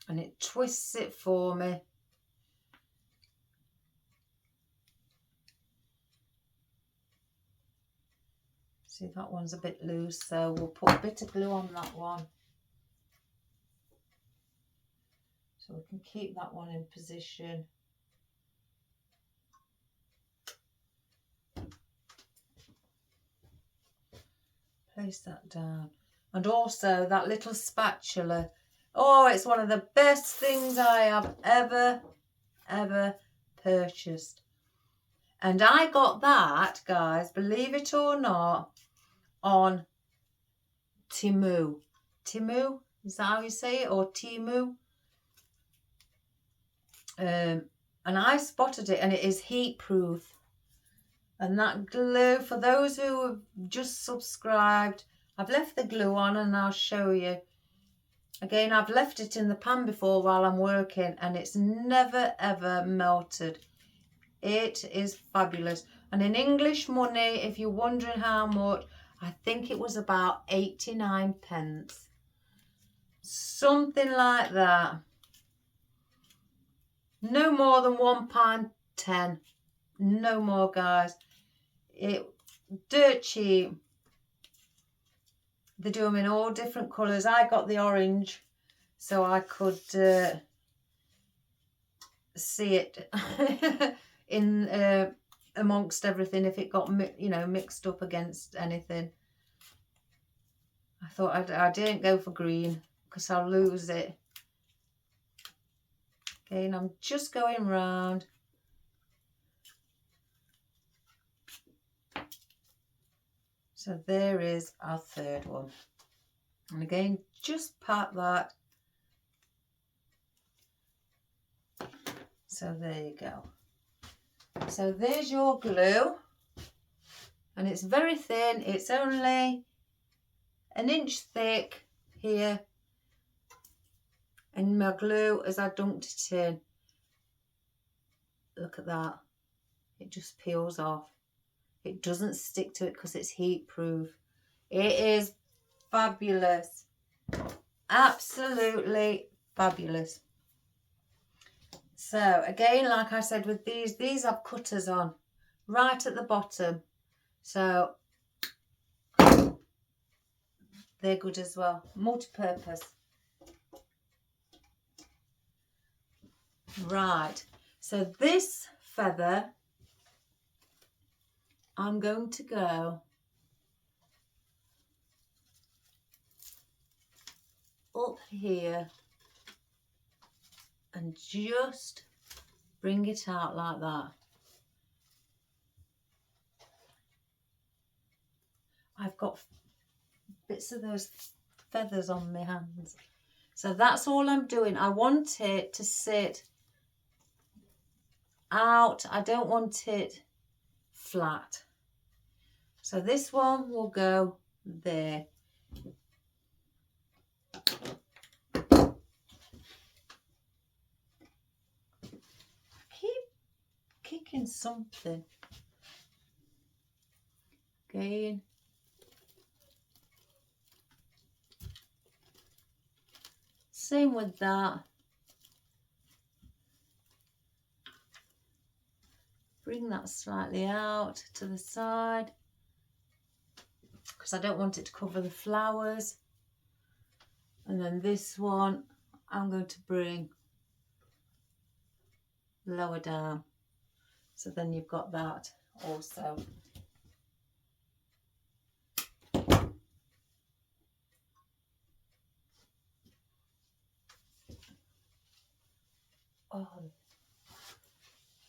and it twists it for me. See, that one's a bit loose, so we'll put a bit of glue on that one, so we can keep that one in position. Place that down. And also that little spatula. Oh, it's one of the best things I have ever purchased. And I got that, guys, believe it or not, on Temu. Temu, is that how you say it? Or Temu? and I spotted it, and it is heat proof. And that glue, for those who have just subscribed, I've left the glue on and I'll show you. Again, I've left it in the pan before while I'm working, and it's never ever melted. It is fabulous. And in English money, if you're wondering how much, I think it was about 89 pence. Something like that. No more than £1.10. No more, guys. It dirt cheap. They do them in all different colours. I got the orange so I could see it in amongst everything if it got mixed up against anything. I thought I didn't go for green because I'll lose it. Again, I'm just going round. So there is our third one. And again, just pat that. So there you go. So there's your glue. And it's very thin. It's only an inch thick here. And my glue, as I dunked it in, look at that. It just peels off. It doesn't stick to it because it's heat proof. It is fabulous. Absolutely fabulous. So again, like I said, with these have cutters on right at the bottom. So they're good as well. Multi-purpose. Right. So this feather, I'm going to go up here and just bring it out like that. I've got bits of those feathers on my hands. So that's all I'm doing. I want it to sit out. I don't want it flat. So this one will go there. Keep kicking something. Again. Same with that. Bring that slightly out to the side because I don't want it to cover the flowers. And then this one I'm going to bring lower down. So then you've got that also. Oh,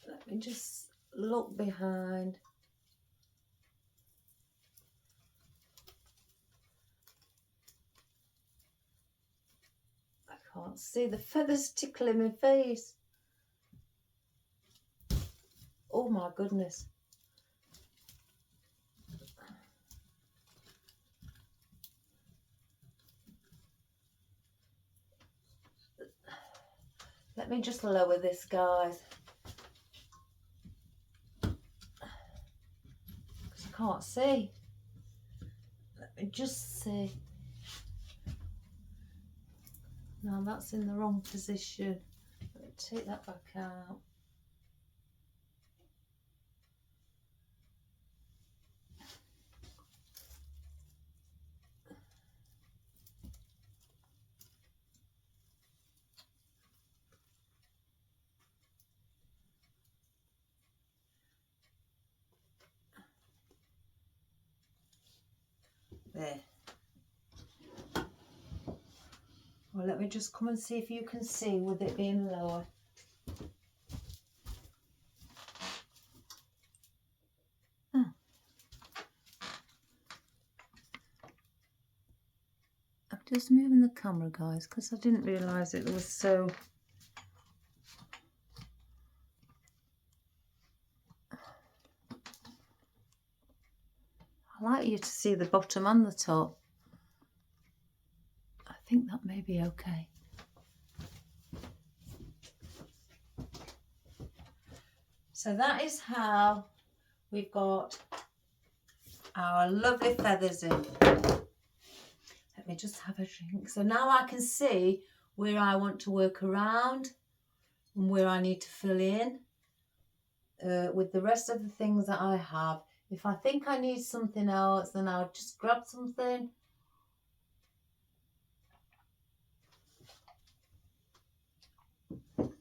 let me just look behind. I can't see the feathers tickling my face. Oh my goodness. Let me just lower this, guys. Because I can't see. Let me just see. No, that's in the wrong position. Let me take that back out. There. Well, let me just come and see if you can see with it being lower. Oh. I'm just moving the camera, guys, because I didn't realise it was so I like you to see the bottom and the top. I think that may be okay. So that is how we've got our lovely feathers in. Let me just have a drink. So now I can see where I want to work around and where I need to fill in with the rest of the things that I have. If I think I need something else, then I'll just grab something. And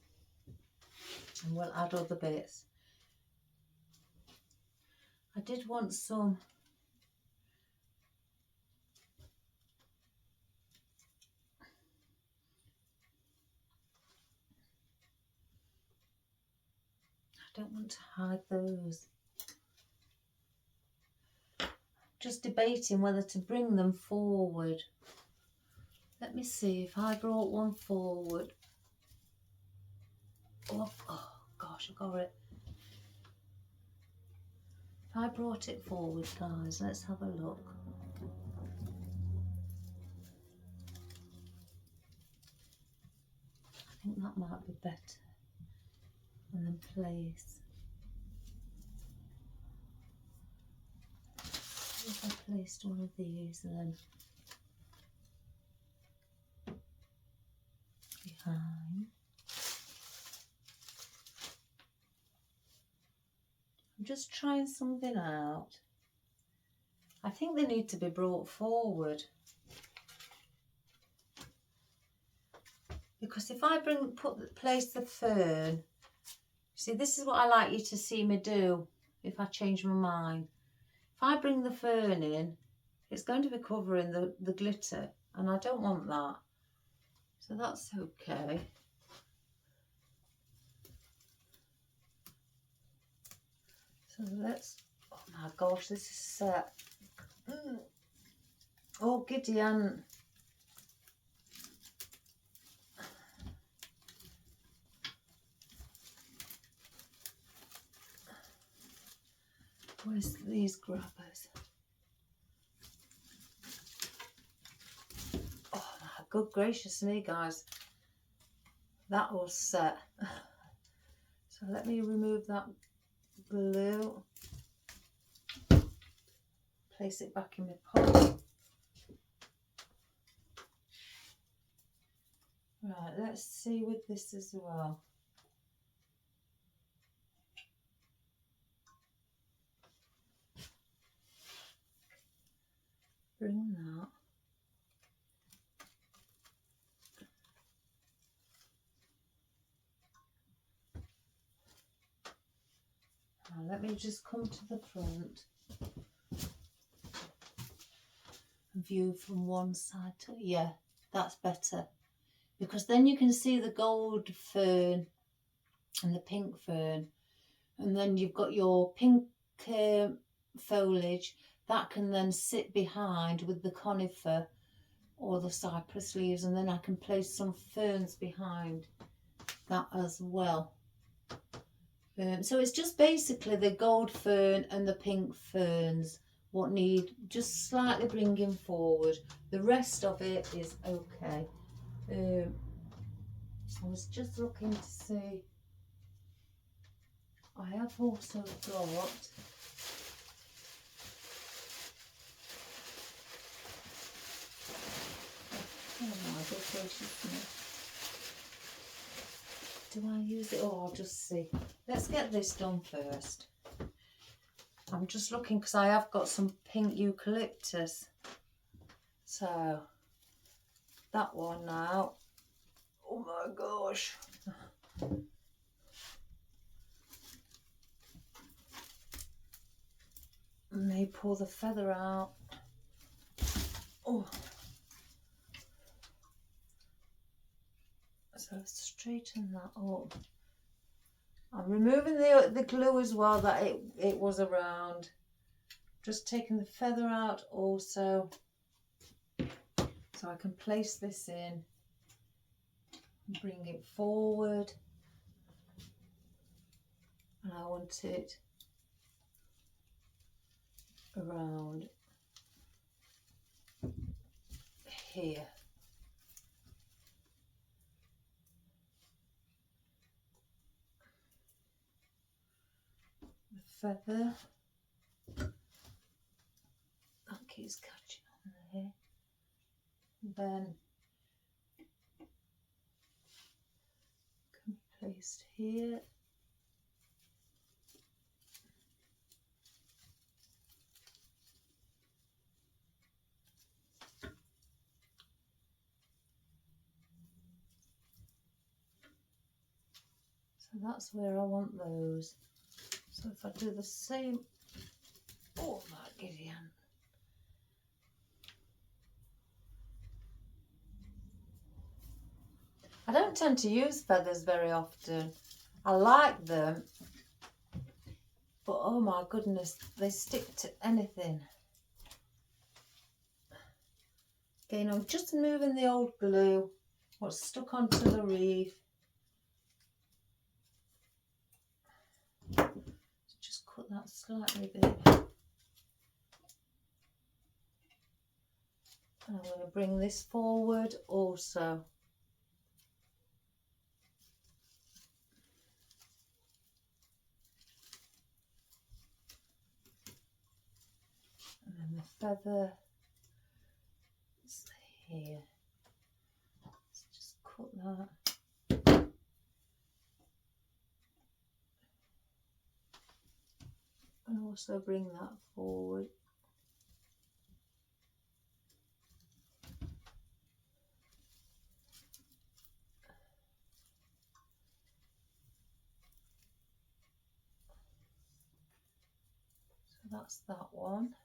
we'll add other bits. I did want some I don't want to hide those. Just debating whether to bring them forward. Let me see if I brought one forward. Oh gosh, I got it. If I brought it forward, guys, let's have a look. I think that might be better. And then place. If I placed one of these and then behind. I'm just trying something out. I think they need to be brought forward. Because if I place the fern, see, this is what I like you to see me do if I change my mind. If I bring the fern in, it's going to be covering the glitter, and I don't want that. So that's okay. So let's, oh my gosh, this is set. Oh, Gideon. Where's these grabbers? Oh my good gracious me, guys. That was set. So let me remove that blue. Place it back in my pot. Right, let's see with this as well. Bring that. Now let me just come to the front and view from one side to, yeah, that's better. Because then you can see the gold fern and the pink fern. And then you've got your pink foliage that can then sit behind with the conifer or the cypress leaves, and then I can place some ferns behind that as well. So it's just basically the gold fern and the pink ferns what need just slightly bringing forward. The rest of it is okay. I was just looking to see, I have also got oh my good gracious me. Do I use it? Oh, I'll just see. Let's get this done first. I'm just looking because I have got some pink eucalyptus. So that one now. Oh my gosh. May pull the feather out. Oh. So straighten that up. I'm removing the glue as well that it was around. Just taking the feather out also. So I can place this in. Bring it forward. And I want it around here. The feather. That keeps catching on there. And then can be placed here. So that's where I want those. So if I do the same, oh my Gideon. I don't tend to use feathers very often. I like them, but oh my goodness, they stick to anything. Again, I'm just moving the old glue, what's stuck onto the wreath. Just cut that slightly bit. And I'm going to bring this forward also. And then the feather is here. Let's just cut that. And also bring that forward. So that's that one.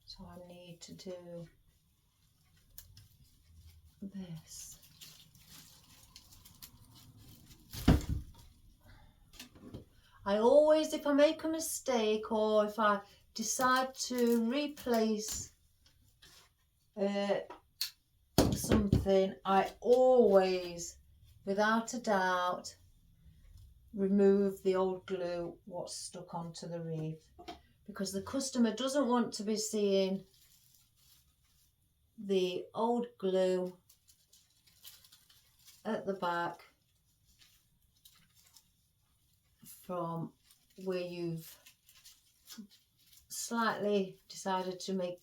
So I need to do this. I always, if I make a mistake or if I decide to replace something, I always, without a doubt, remove the old glue what's stuck onto the wreath, because the customer doesn't want to be seeing the old glue at the back from where you've slightly decided to make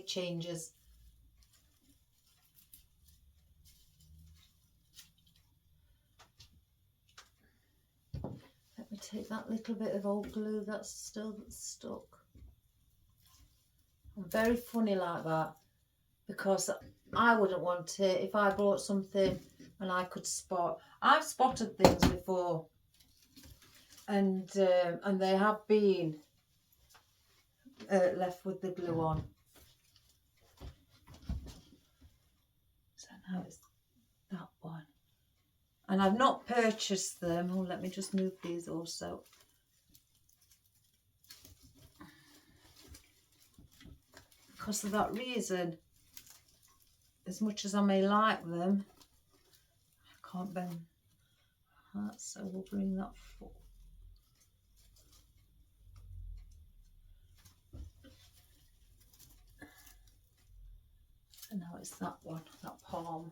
changes. Let me take that little bit of old glue that's still stuck. I'm very funny like that, because I wouldn't want it if I bought something and I could spot. I've spotted things before, and they have been left with the glue on. So now it's that one, and I've not purchased them. Oh, let me just move these also. Because of that reason, as much as I may like them, I can't bend that, so we'll bring that forward. And now it's that one, that palm.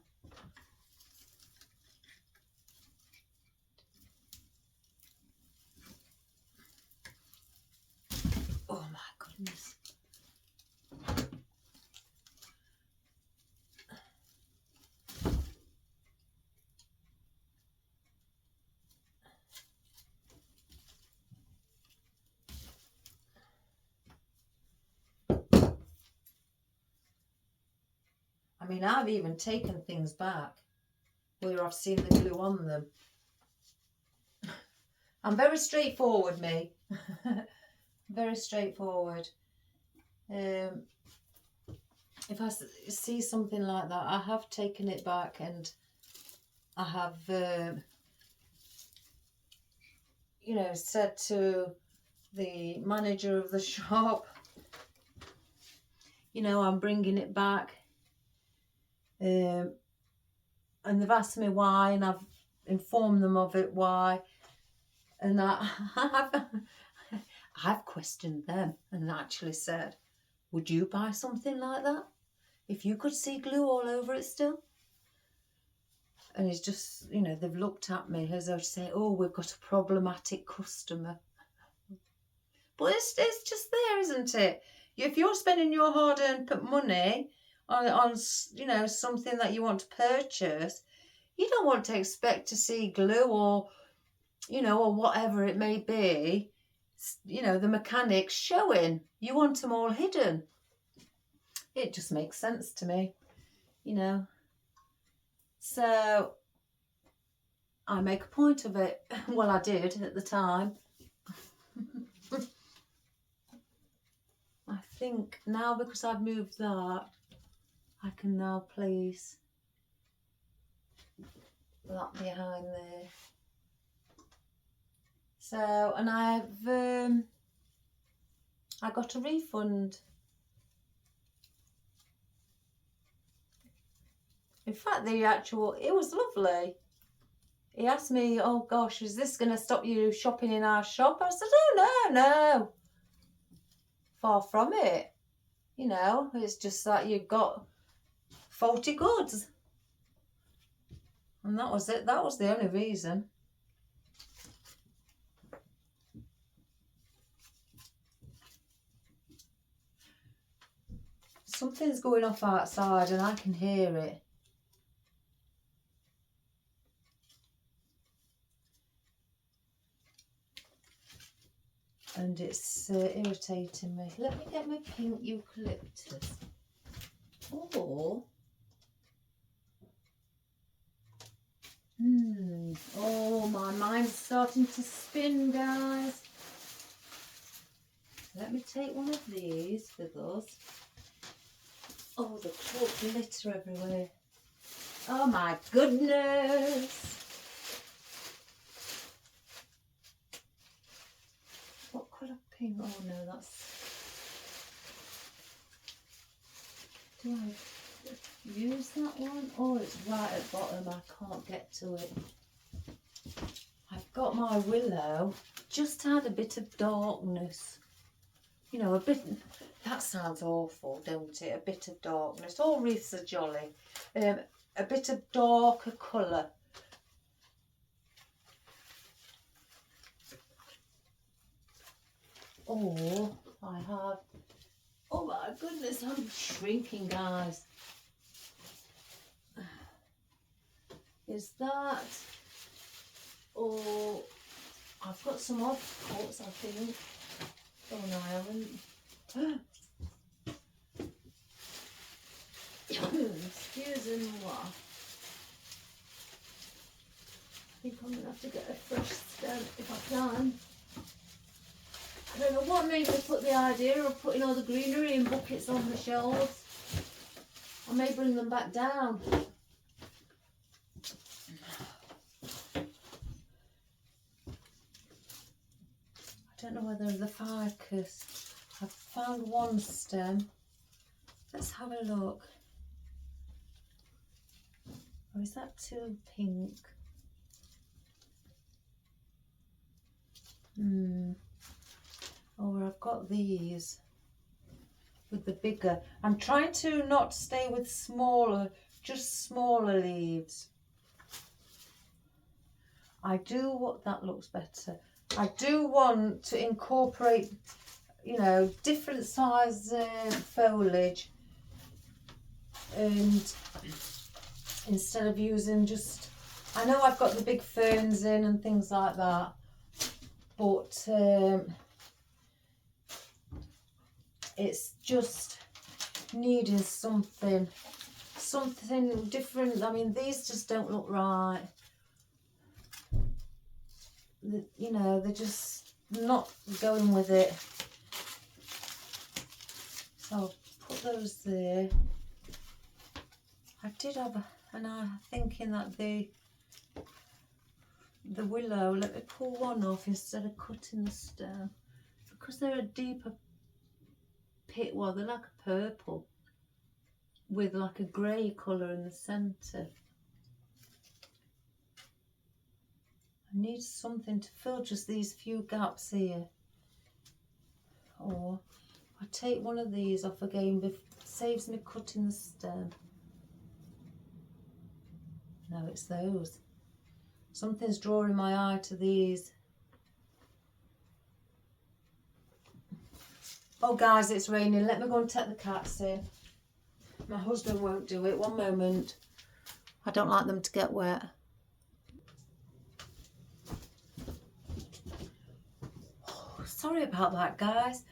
Oh my goodness. I mean, I've even taken things back where I've seen the glue on them. I'm very straightforward, me. Very straightforward. If I see something like that, I have taken it back, and I have, you know, said to the manager of the shop, you know, I'm bringing it back. And they've asked me why, and I've informed them of it why, and I've questioned them and actually said, Would you buy something like that if you could see glue all over it still? And it's just, you know, they've looked at me as though to say, oh, we've got a problematic customer. But it's just there, isn't it? If you're spending your hard-earned money on, you know, something that you want to purchase, you don't want to expect to see glue or, you know, or whatever it may be, you know, the mechanics showing. You want them all hidden. It just makes sense to me, you know. So I make a point of it. Well, I did at the time. I think now, because I've moved that, I can now place that behind there. So, and I got a refund. In fact, it was lovely. He asked me, oh gosh, is this going to stop you shopping in our shop? I said, oh no. Far from it. You know, it's just that you've got faulty goods. And that was it. That was the only reason. Something's going off outside and I can hear it. And it's irritating me. Let me get my pink eucalyptus. Oh, my mind's starting to spin, guys. Let me take one of these with us. Oh, the chalk glitter everywhere. Oh my goodness. What colour pink? Oh no, that's... Do I use that one? Oh, it's right at the bottom. I can't get to it. I've got my willow. Just had a bit of darkness. You know, a bit... That sounds awful, don't it? A bit of darkness. All wreaths are jolly. A bit of darker colour. Or I have... Oh my goodness, I'm shrinking, guys. Is that... Or I've got some off cuts, I think. Oh no, I haven't. Excuse-moi. I think I'm going to have to get a fresh stem if I can. I don't know what made me put the idea of putting all the greenery in buckets on the shelves. I may bring them back down. I don't know whether the ficus. I've found one stem. Let's have a look. Or is that too pink? Or I've got these with the bigger. I'm trying to not stay with smaller, just smaller leaves. I do want, that looks better. I do want to incorporate, you know, different size foliage, and instead of using just, I know I've got the big ferns in and things like that, but it's just needing something different. I mean, these just don't look right. You know, they're just not going with it. So I'll put those there. I did have and I'm thinking that the willow, let me pull one off instead of cutting the stem, because they're a deeper pit. Well, they're like a purple with like a grey colour in the centre. I need something to fill just these few gaps here. Or I take one of these off again, but saves me cutting the stem. No, it's those. Something's drawing my eye to these. Oh guys, it's raining. Let me go and take the cats in. My husband won't do it. One moment. I don't like them to get wet. Oh, sorry about that, guys.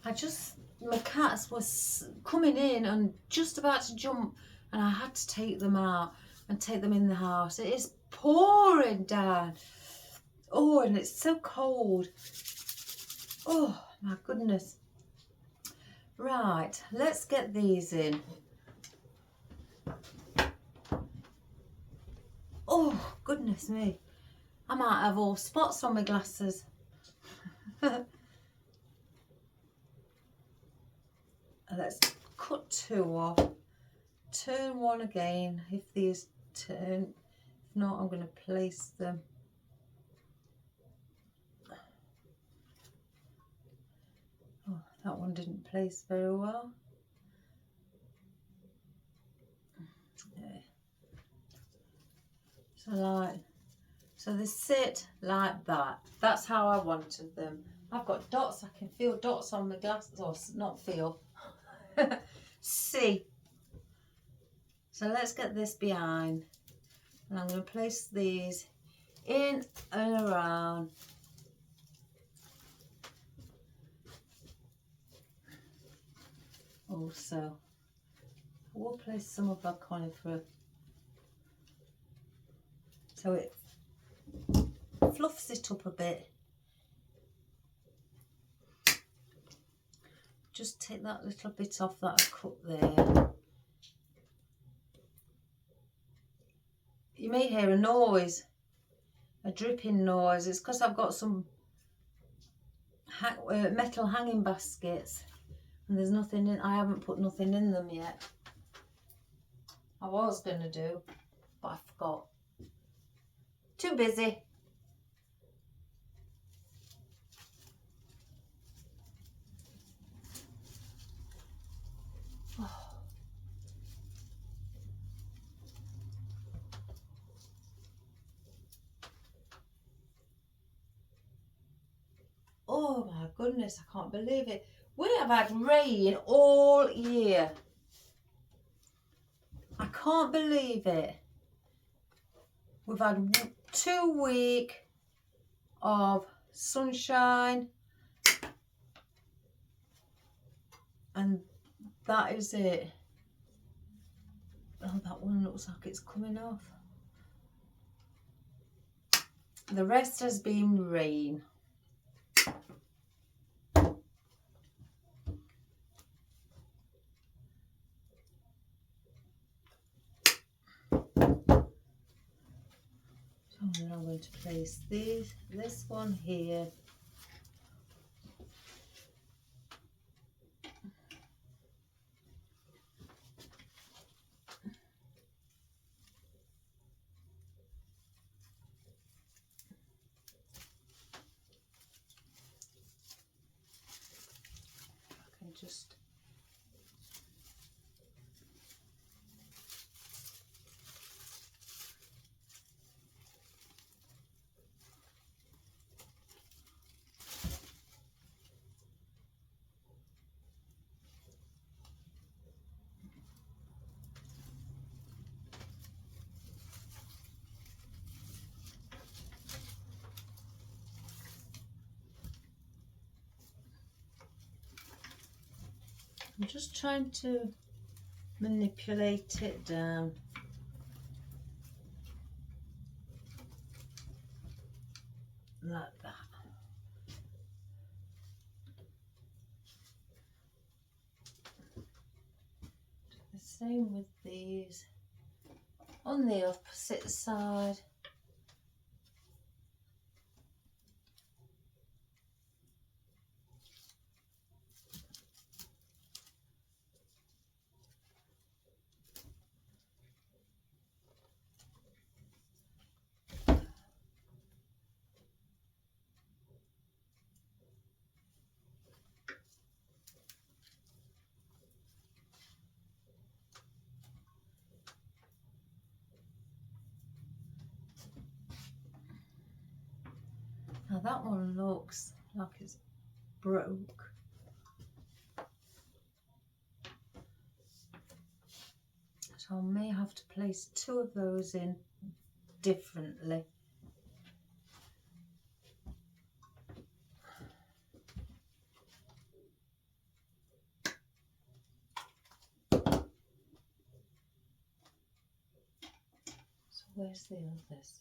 My cats was coming in and just about to jump, and I had to take them out and take them in the house. It is pouring down. Oh, and it's so cold. Oh, my goodness. Right, let's get these in. Oh, goodness me. I might have all spots on my glasses. Let's cut two off. Turn one again if these turn. If not, I'm going to place them. Oh, that one didn't place very well. So they sit like that. That's how I wanted them. I've got dots. I can feel dots on my glasses. Or not feel. See. So let's get this behind. And I'm going to place these in and around. Also, we'll place some of our conifer so it fluffs it up a bit. Just take that little bit off that I cut there. You may hear a noise, a dripping noise. It's because I've got some metal hanging baskets and there's nothing in. I haven't put nothing in them yet. I was going to do, but I forgot. Too busy. Oh my goodness, I can't believe it. We have had rain all year. I can't believe it. We've had 2 weeks of sunshine and that is it. Oh, that one looks like it's coming off. The rest has been rain. So then I'm going to place this one here. I can just I'm just trying to manipulate it down. Like that. The same with these on the opposite side. Now that one looks like it's broke. So I may have to place 2 of those in differently. So where's the others?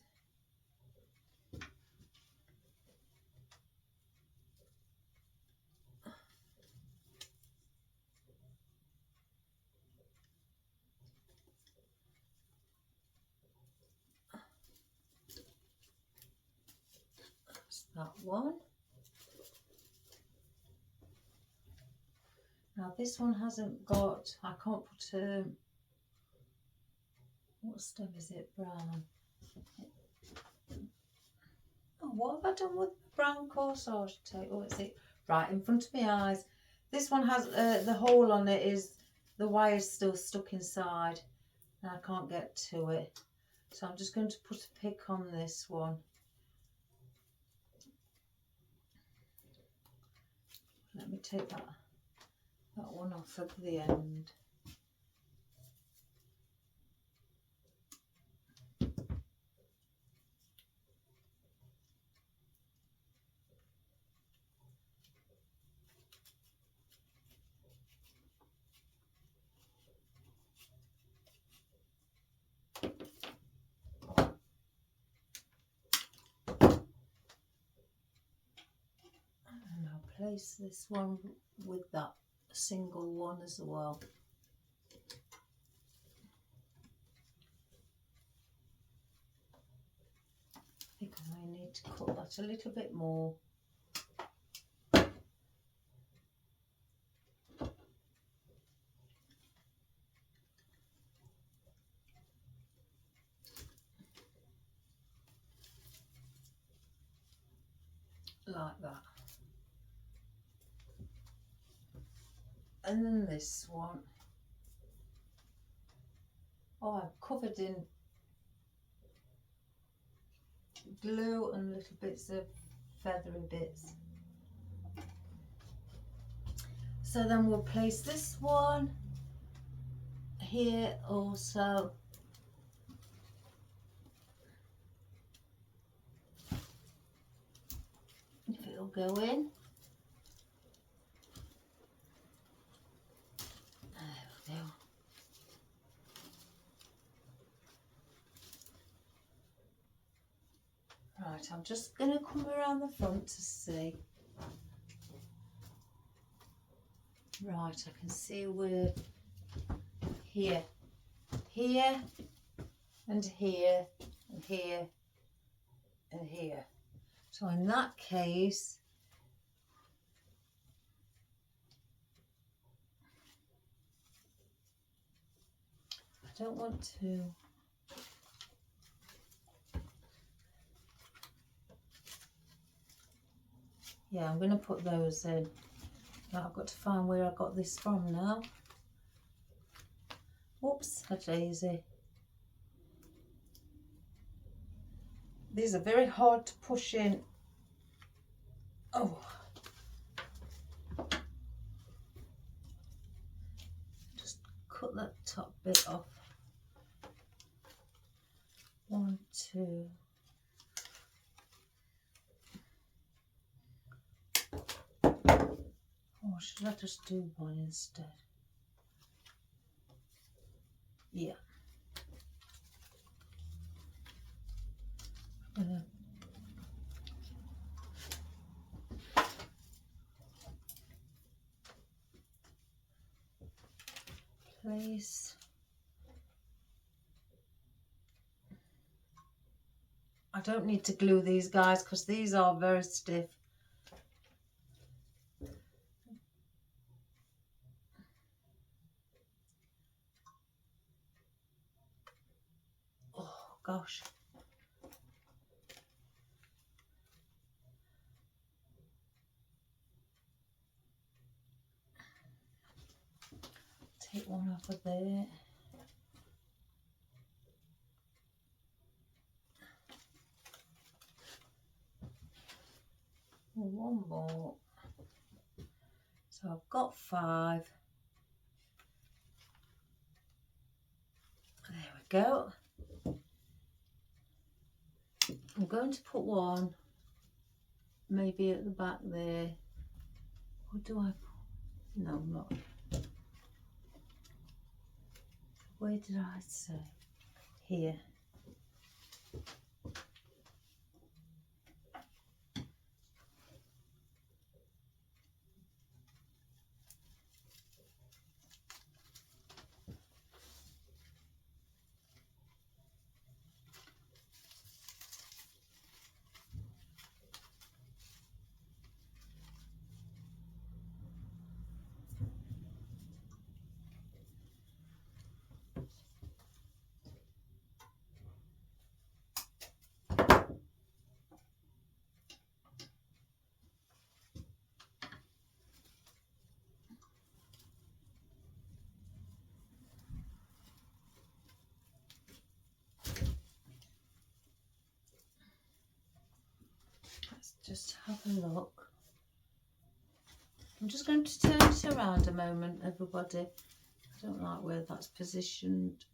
That's that one. Now this one hasn't got, I can't put what stem is it? Brown. Oh, what have I done with brown corsage tape? Oh, it's it right in front of my eyes. This one has the hole on it is the wire's still stuck inside and I can't get to it. So I'm just going to put a pick on this one. Let me take that one off at the end. And I'll place this one with that single one as well. I think I may need to cut that a little bit more. Like that. And then this one. Oh, I've covered in glue and little bits of feathery bits. So then we'll place this one here also. If it'll go in. There we go. Right, I'm just going to come around the front to see. Right, I can see we're here, here, and here, and here, and here. So in that case, I don't want to. Yeah, I'm going to put those in. Now I've got to find where I got this from now. Whoops, a daisy. These are very hard to push in. Oh. Just cut that top bit off. 1, 2. Or should I just do one instead? Yeah. I'm gonna place. I don't need to glue these guys because these are very stiff. Oh gosh. Take one off of there. So I've got 5. There we go. I'm going to put one maybe at the back there. Or do I? No, I'm not. Where did I say? Here. Let's just have a look. I'm just going to turn it around a moment, everybody. I don't like where that's positioned.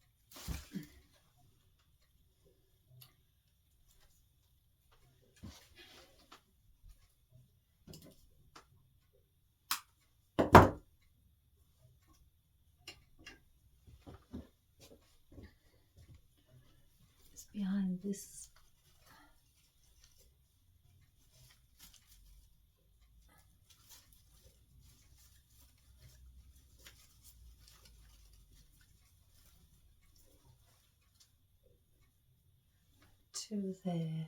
It's behind this. To there.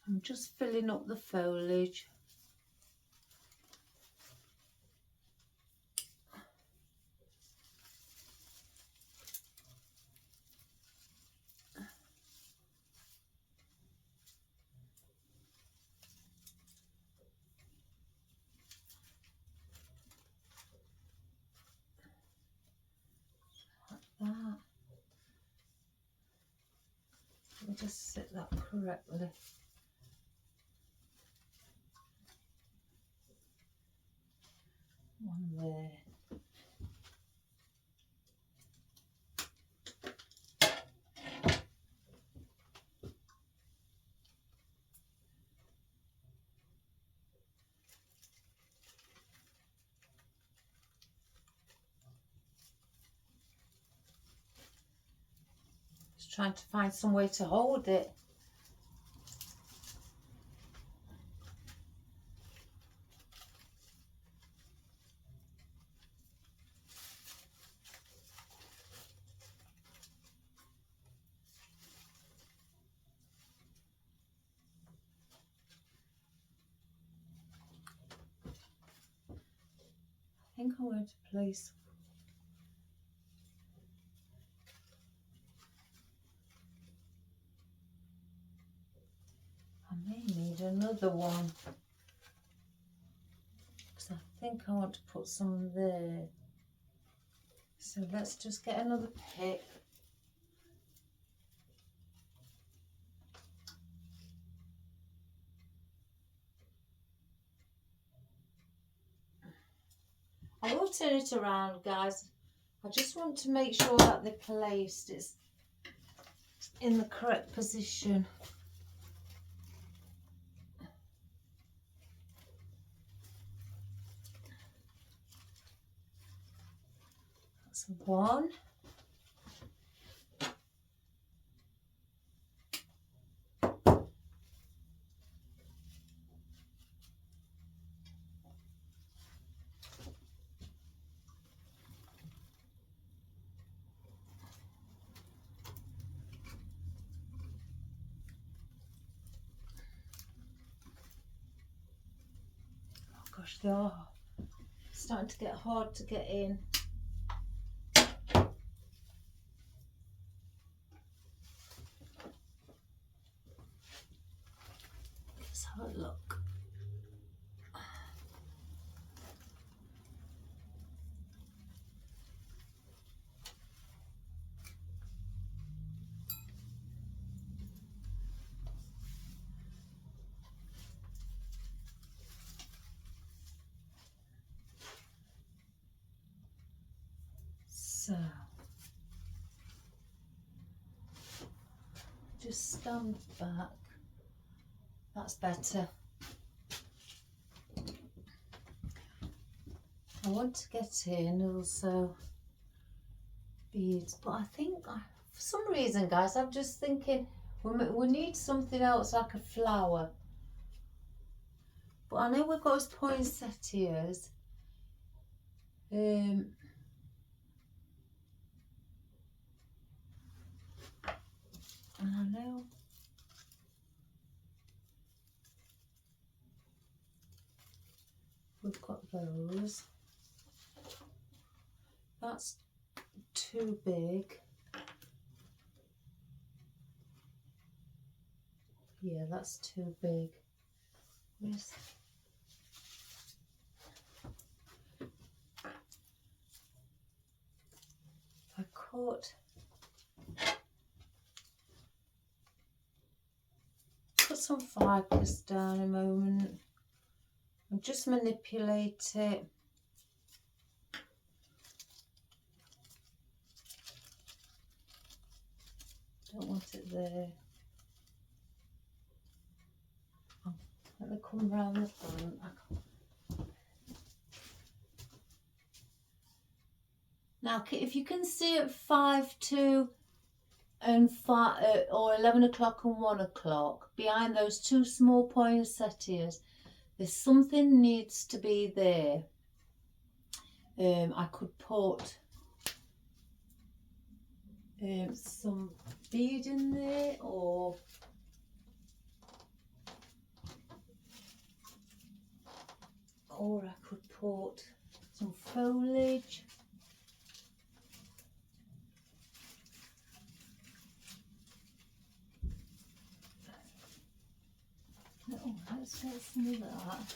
I'm just filling up the foliage. Like that. Let me just set that correctly. One there. Just trying to find some way to hold it. I think I'm going to place I may need another one because I think I want to put some there. So let's just get another pick. I will turn it around, guys. I just want to make sure that they're placed. It's in the correct position. That's one. Gosh, they are starting to get hard to get in. Let's have a look. So, just stand back. That's better. I want to get in also beads, but I think for some reason, guys, I'm just thinking we need something else like a flower. But I know we've got those poinsettias. And I know we've got those. That's too big. Yeah, that's too big. Where's... I put some ficus down a moment and just manipulate it. Don't want it there. Oh, let me come round the front. Now, if you can see at 5, 2 and 5 or 11 o'clock and 1 o'clock, behind those two small poinsettias, there's something needs to be there. I could put some bead in there, or I could put some foliage. Oh, let's get some of that.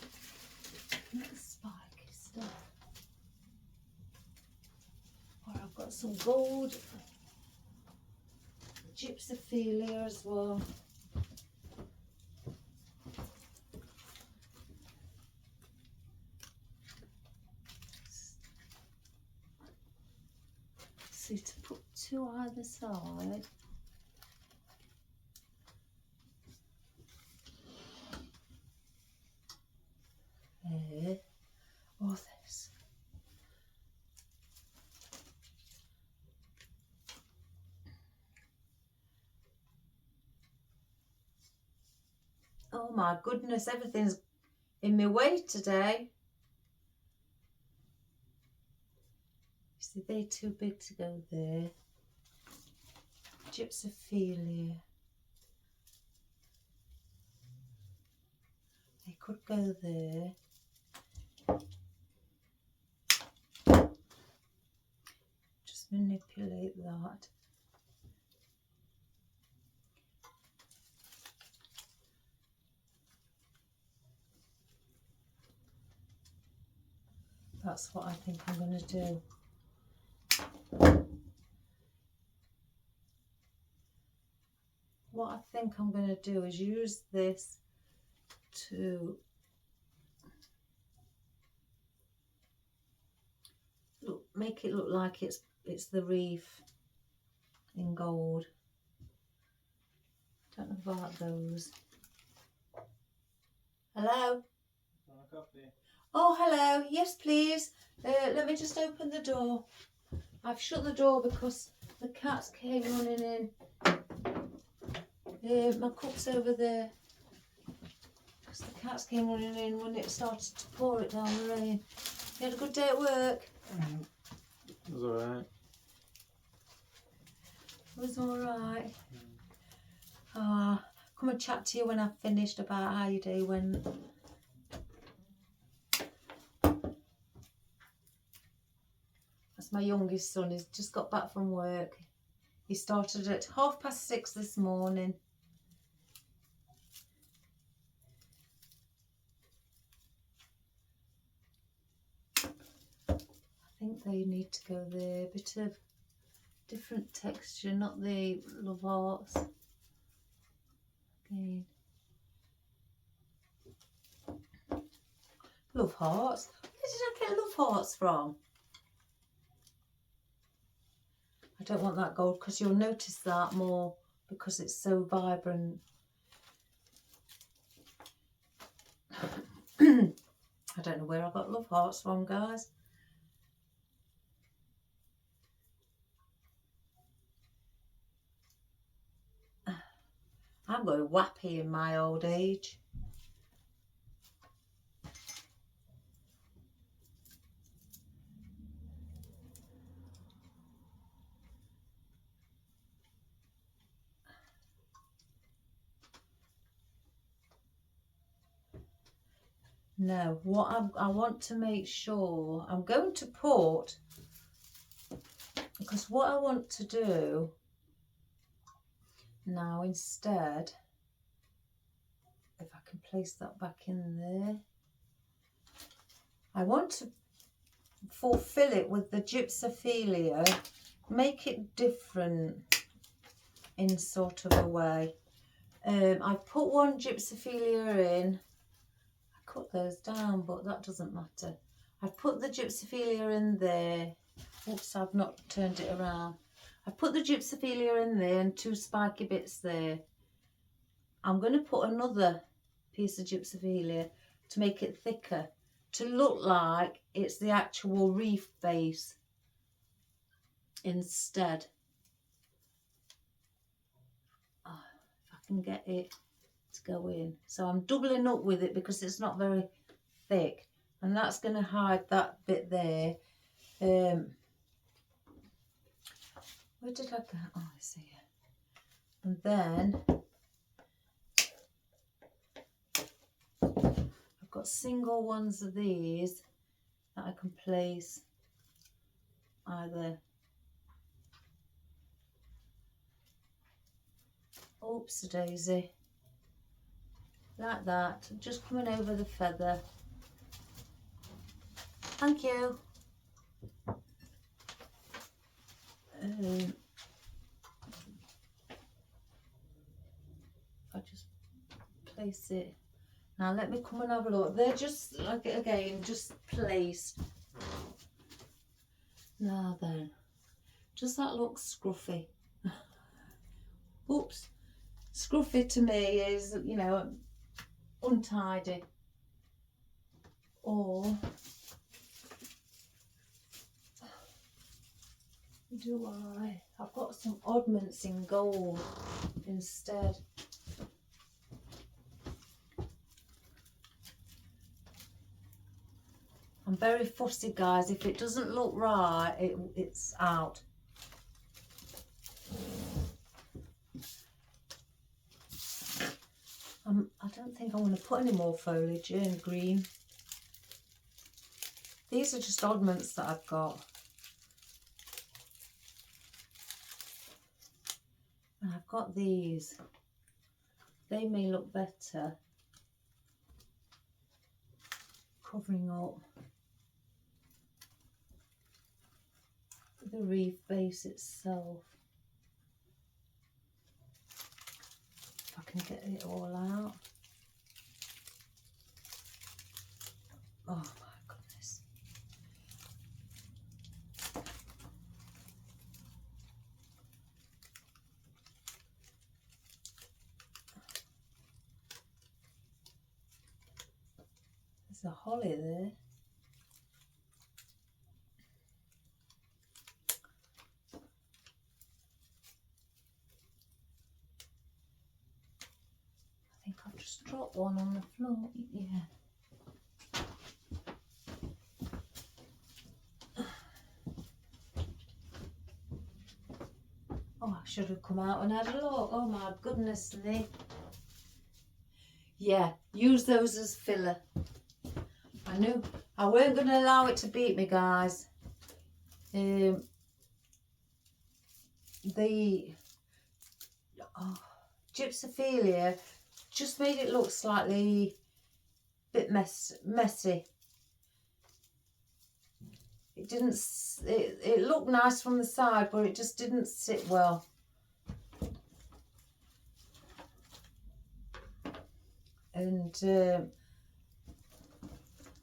That's spiky stuff. Or I've got some gold gypsophilia as well. See, to put two either side. There. Or this. Oh my goodness, everything's in my way today. You see, they're too big to go there. Gypsophilia. They could go there. Just manipulate that. That's what I think I'm going to do. What I think I'm going to do is use this to make it look like it's the wreath in gold. Don't know about those. Hello? Oh, hello. Yes, please. Let me just open the door. I've shut the door because the cats came running in. My cup's over there. Because the cats came running in when it started to pour it down the rain. You had a good day at work?
It was alright.
It was alright. Come and chat to you when I've finished about how you do when That's my youngest son. He's just got back from work. He started at 6:30 this morning. I think they need to go there. A bit of different texture, not the Love Hearts. Again. Love Hearts. Where did I get Love Hearts from? I don't want that gold because you'll notice that more because it's so vibrant. I don't know where I got Love Hearts from, guys. I'm going wappy in my old age. Now, what I want to make sure, I'm going to put, because what I want to do now instead, if I can place that back in there, I want to fulfill it with the Gypsophilia, make it different in sort of a way. I've put one Gypsophilia in. I cut those down, but that doesn't matter. I've put the Gypsophilia in there. Oops, I've not turned it around. I've put the Gypsophilia in there and 2 spiky bits there. I'm going to put another piece of Gypsophilia to make it thicker, to look like it's the actual wreath base instead. Oh, if I can get it to go in. So I'm doubling up with it because it's not very thick, and that's going to hide that bit there. Where did I go? Oh, I see it. And then I've got single ones of these that I can place either, oops daisy, like that, just coming over the feather. Thank you. I just place it. Now let me come and have a look. They're just like, again, just placed. Now then, does that look scruffy? Oops. Scruffy to me is, you know, untidy. Or do I've got some oddments in gold instead. I'm very fussy, guys. If it doesn't look right, it's out. I don't think I want to put any more foliage in green. These are just oddments that I've got. And I've got these. They may look better covering up the wreath base itself. If I can get it all out. Oh my goodness. There's a holly there. I think I've just dropped one on the floor. Yeah. Oh, I should have come out and had a look. Oh my goodness me. Yeah, use those as filler. I knew I weren't going to allow it to beat me, guys. The gypsophilia just made it look slightly bit messy. It didn't. It looked nice from the side, but it just didn't sit well. And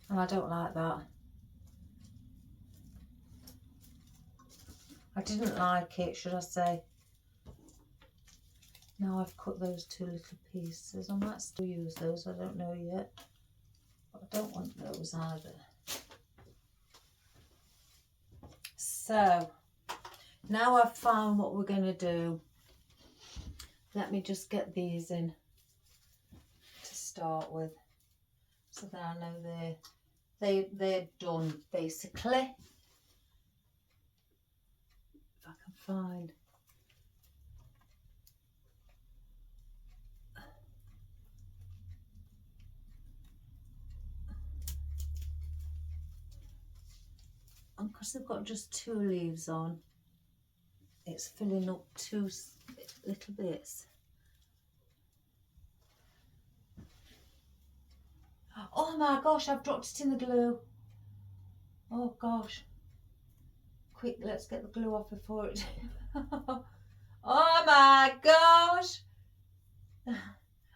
I don't like that. I didn't like it, should I say. Now I've cut those 2 little pieces. I might still use those, I don't know yet. But I don't want those either. So, now I've found what we're going to do. Let me just get these in to start with. So that I know they're done, basically. If I can find. And because they've got just 2 leaves on, it's filling up 2 little bits. Oh my gosh, I've dropped it in the glue. Oh gosh. Quick, let's get the glue off before it... Oh my gosh.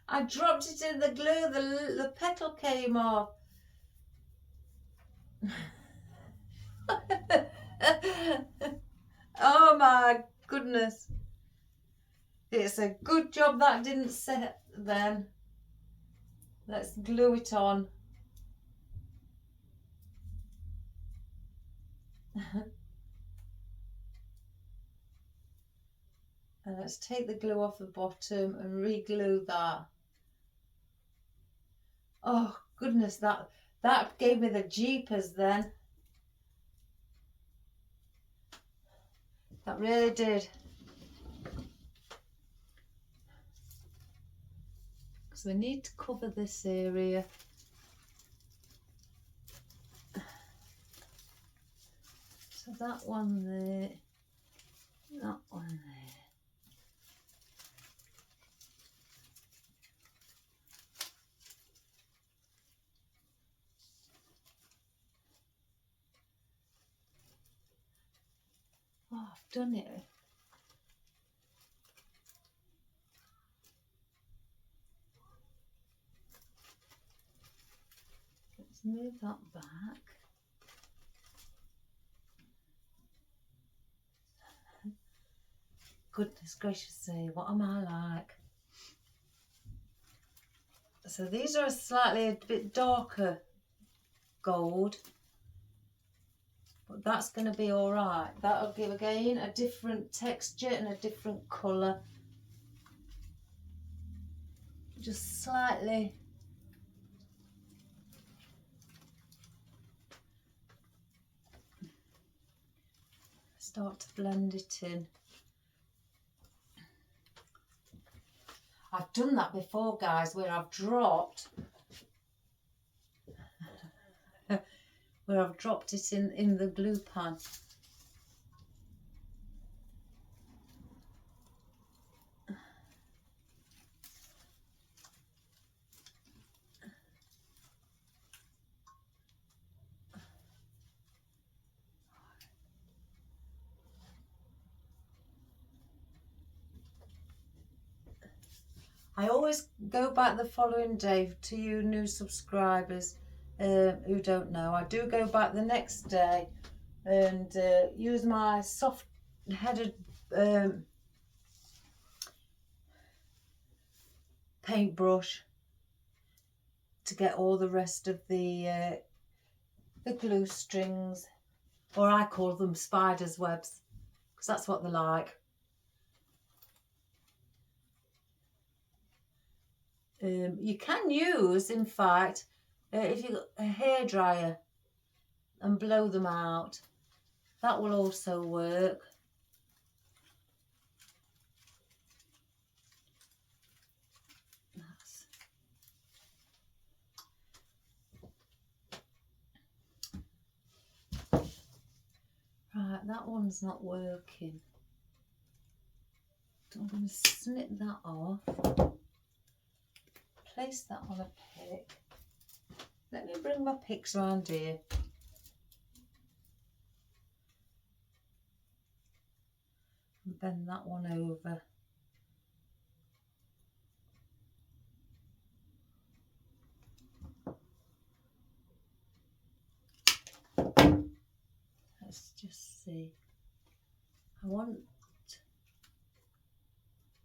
I dropped it in the glue, the petal came off. Oh my goodness. It's a good job that didn't set then. Let's glue it on. And let's take the glue off the bottom and re-glue that. Oh goodness, that gave me the jeepers then. That really did. Because we need to cover this area. So that one there, that one there. Oh, I've done it. Let's move that back. Goodness gracious me, what am I like? So these are slightly a bit darker gold, but that's going to be all right. That'll give again a different texture and a different colour. Just slightly. Start to blend it in. I've done that before, guys, where I've dropped it in the glue pan. I always go back the following day to you new subscribers who don't know. I do go back the next day and use my soft headed paintbrush to get all the rest of the glue strings, or I call them spider's webs because that's what they're like. You can use, in fact, if you've got a hairdryer and blow them out, that will also work. Right, Right, that one's not working. So I'm going to snip that off. Place that on a pick. Let me bring my picks around here. And bend that one over. Let's just see. I want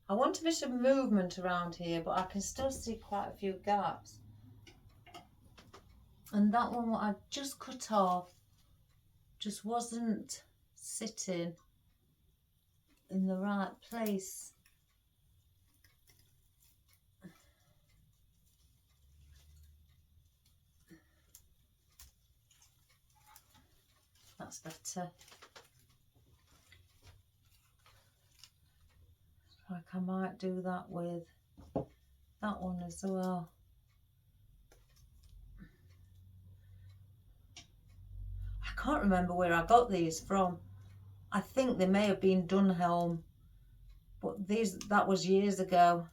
a bit of movement around here, but I can still see quite a few gaps. And that one what I just cut off just wasn't sitting in the right place. That's better. Like I might do that with that one as well. I can't remember where I got these from. I think they may have been Dunhelm, but that was years ago.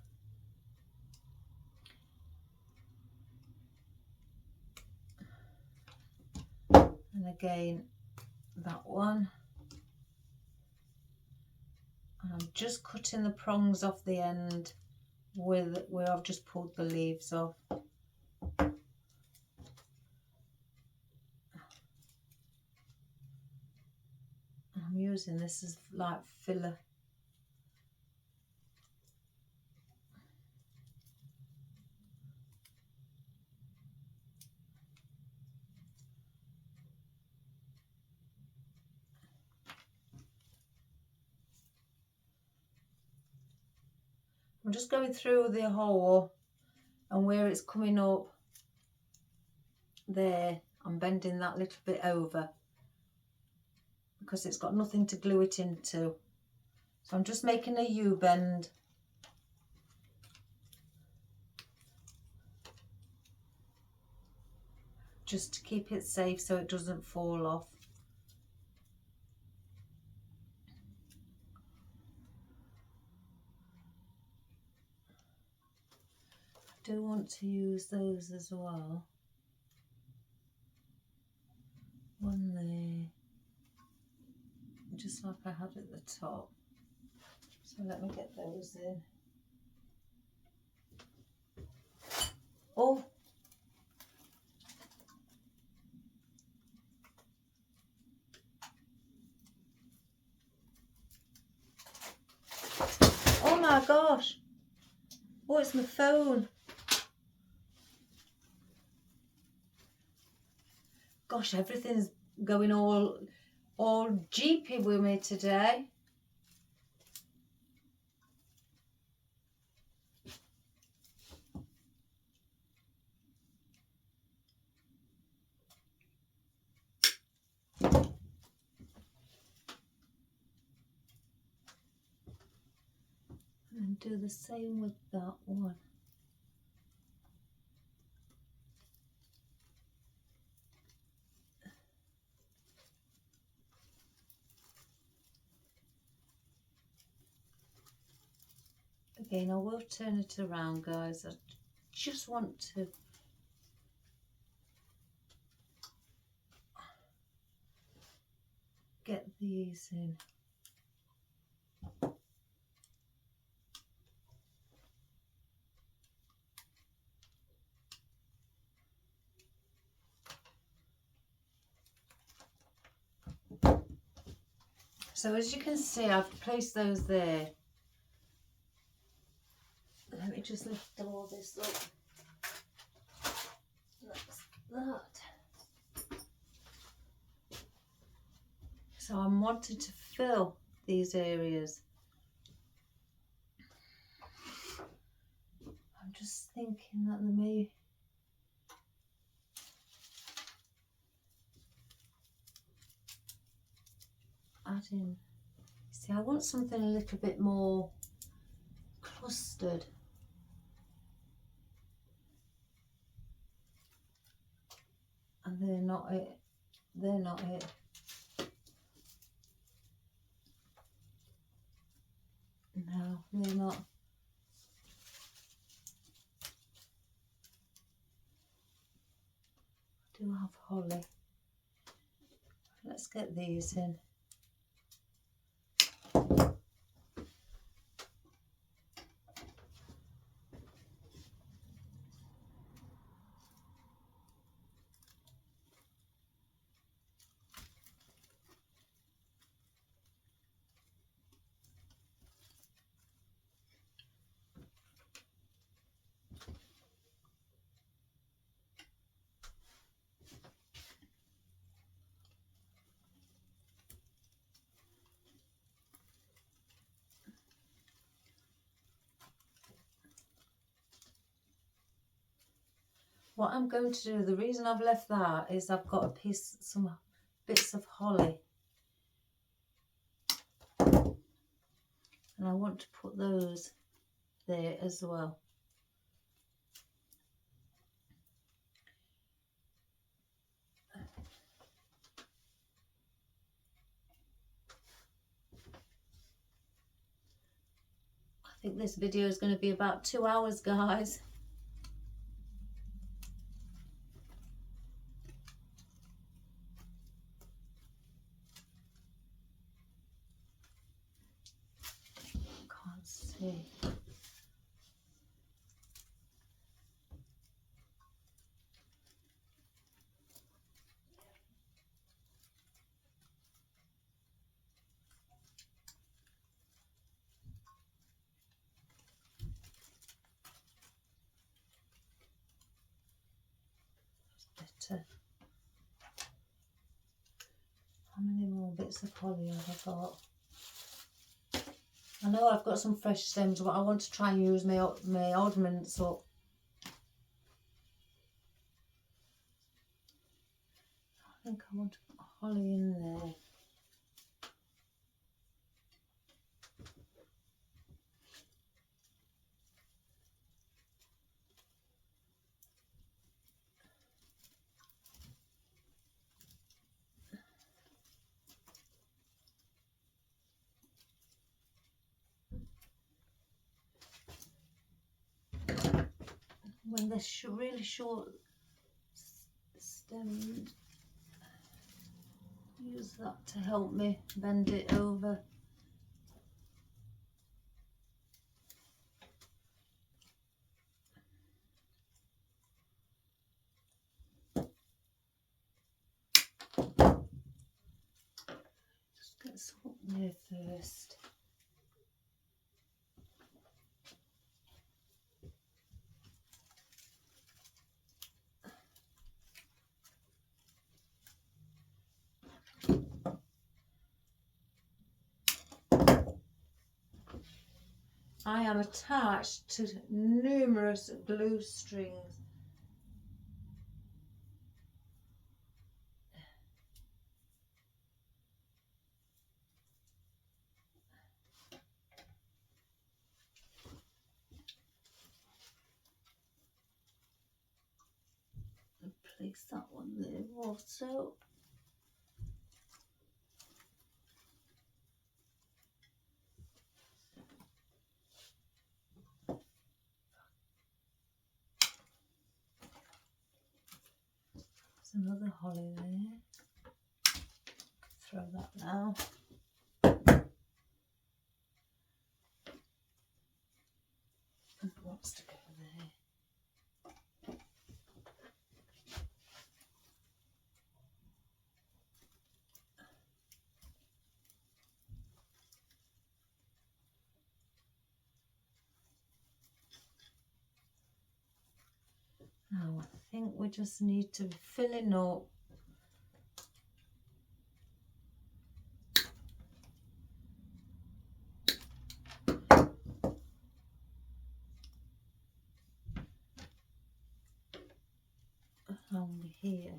And again, that one. And I'm just cutting the prongs off the end with where I've just pulled the leaves off. I'm using this as like filler. I'm just going through the hole, and where it's coming up there, I'm bending that little bit over because it's got nothing to glue it into. So I'm just making a U-bend. Just to keep it safe so it doesn't fall off. I do want to use those as well. One there, just like I had at the top. So let me get those in. Oh! Oh my gosh! Oh, it's my phone. Gosh, everything's going all jeepy with me today. And do the same with that one. Again, I will turn it around, guys. I just want to get these in. So as you can see, I've placed those there. Let me just lift all this up. That's that. So I'm wanting to fill these areas. I'm just thinking that there may add in. See, I want something a little bit more clustered. And they're not it. They're not it. No, they're not. I do have holly. Let's get these in. What I'm going to do, the reason I've left that is I've got some bits of holly. And I want to put those there as well. I think this video is going to be about 2 hours, guys. Can't see. Better. How many more bits of holly have I got? I know I've got some fresh stems, but I want to try and use my oddments up. I think I want to put holly in there. When they're really short stemmed, use that to help me bend it over. Just get some up there first. I am attached to numerous glue strings. Place that one there also. There's another holly there. Throw that now. And it wants to go there. Now I think we just need to fill it up. Only here.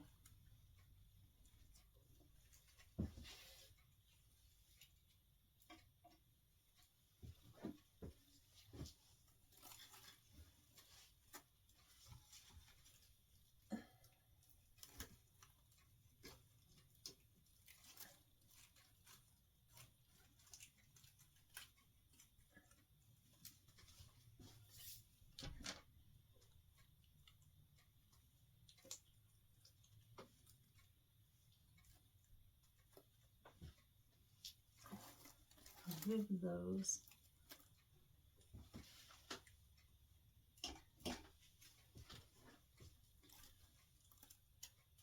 rid of those.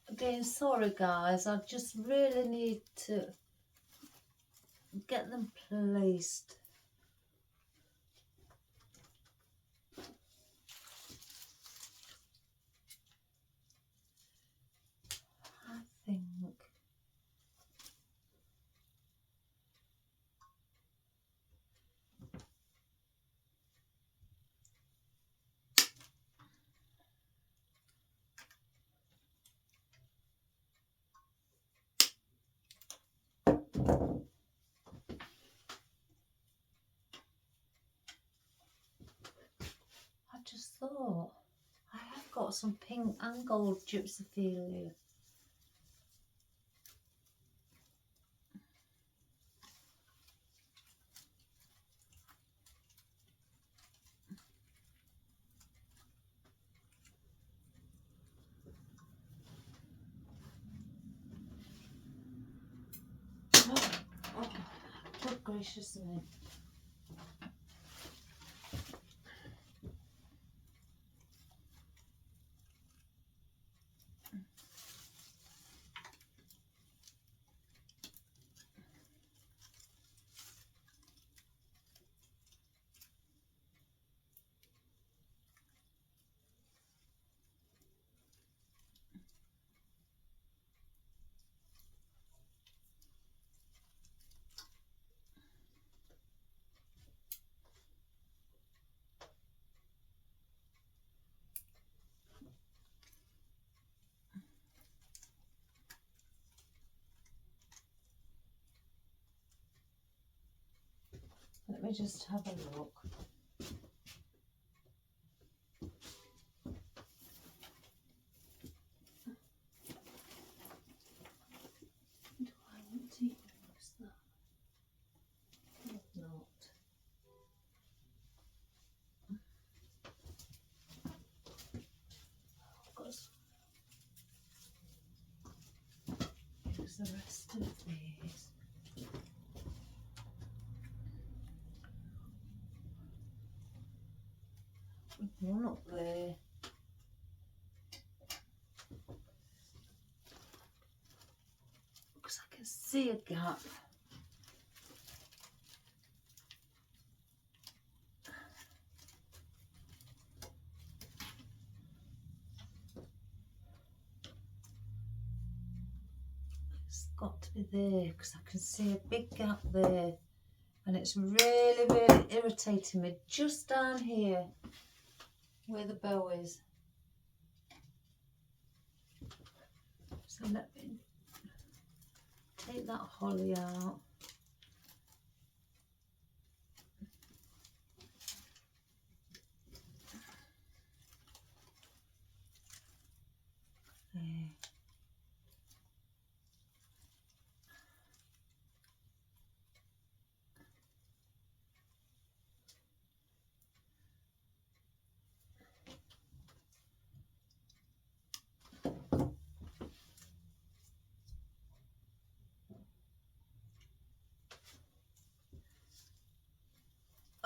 Again, sorry guys, I just really need to get them placed. I think. I just thought I have got some pink and gold gypsophilia. Oh, good gracious me. Let me just have a look. Do I want to use that? Or not? I've got some. Use the rest of these. One up there. Because I can see a gap. It's got to be there because I can see a big gap there. And it's really, really irritating me just down here where the bow is. So let me take that holly out. There.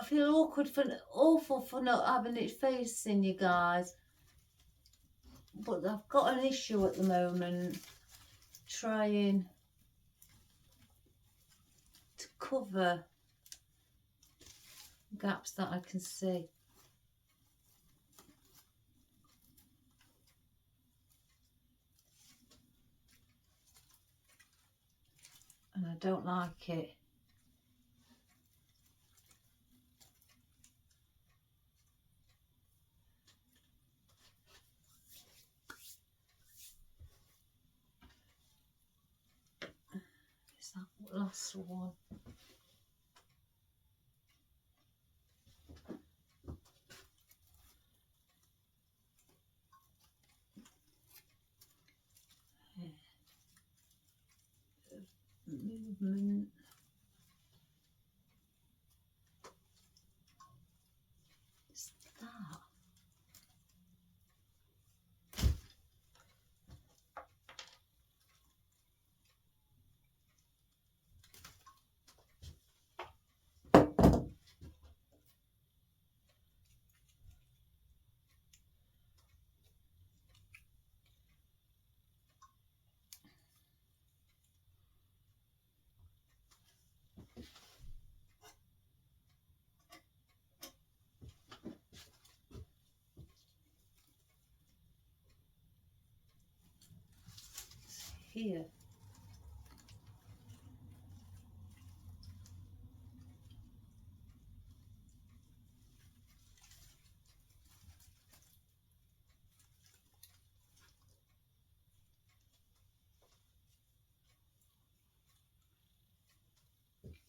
I feel awful for not having it facing you guys, but I've got an issue at the moment trying to cover gaps that I can see. And I don't like it. Is that last one? Movement. Is that? here.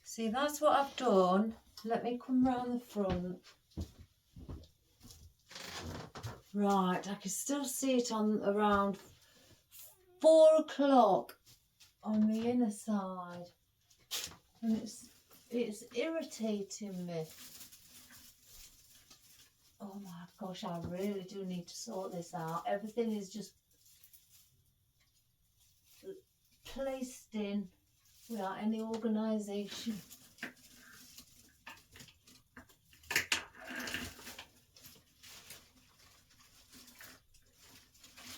See, that's what I've done. Let me come round the front. Right, I can still see it on around 4 o'clock on the inner side. And it's irritating me. Oh my gosh, I really do need to sort this out. Everything is just placed in without any organisation.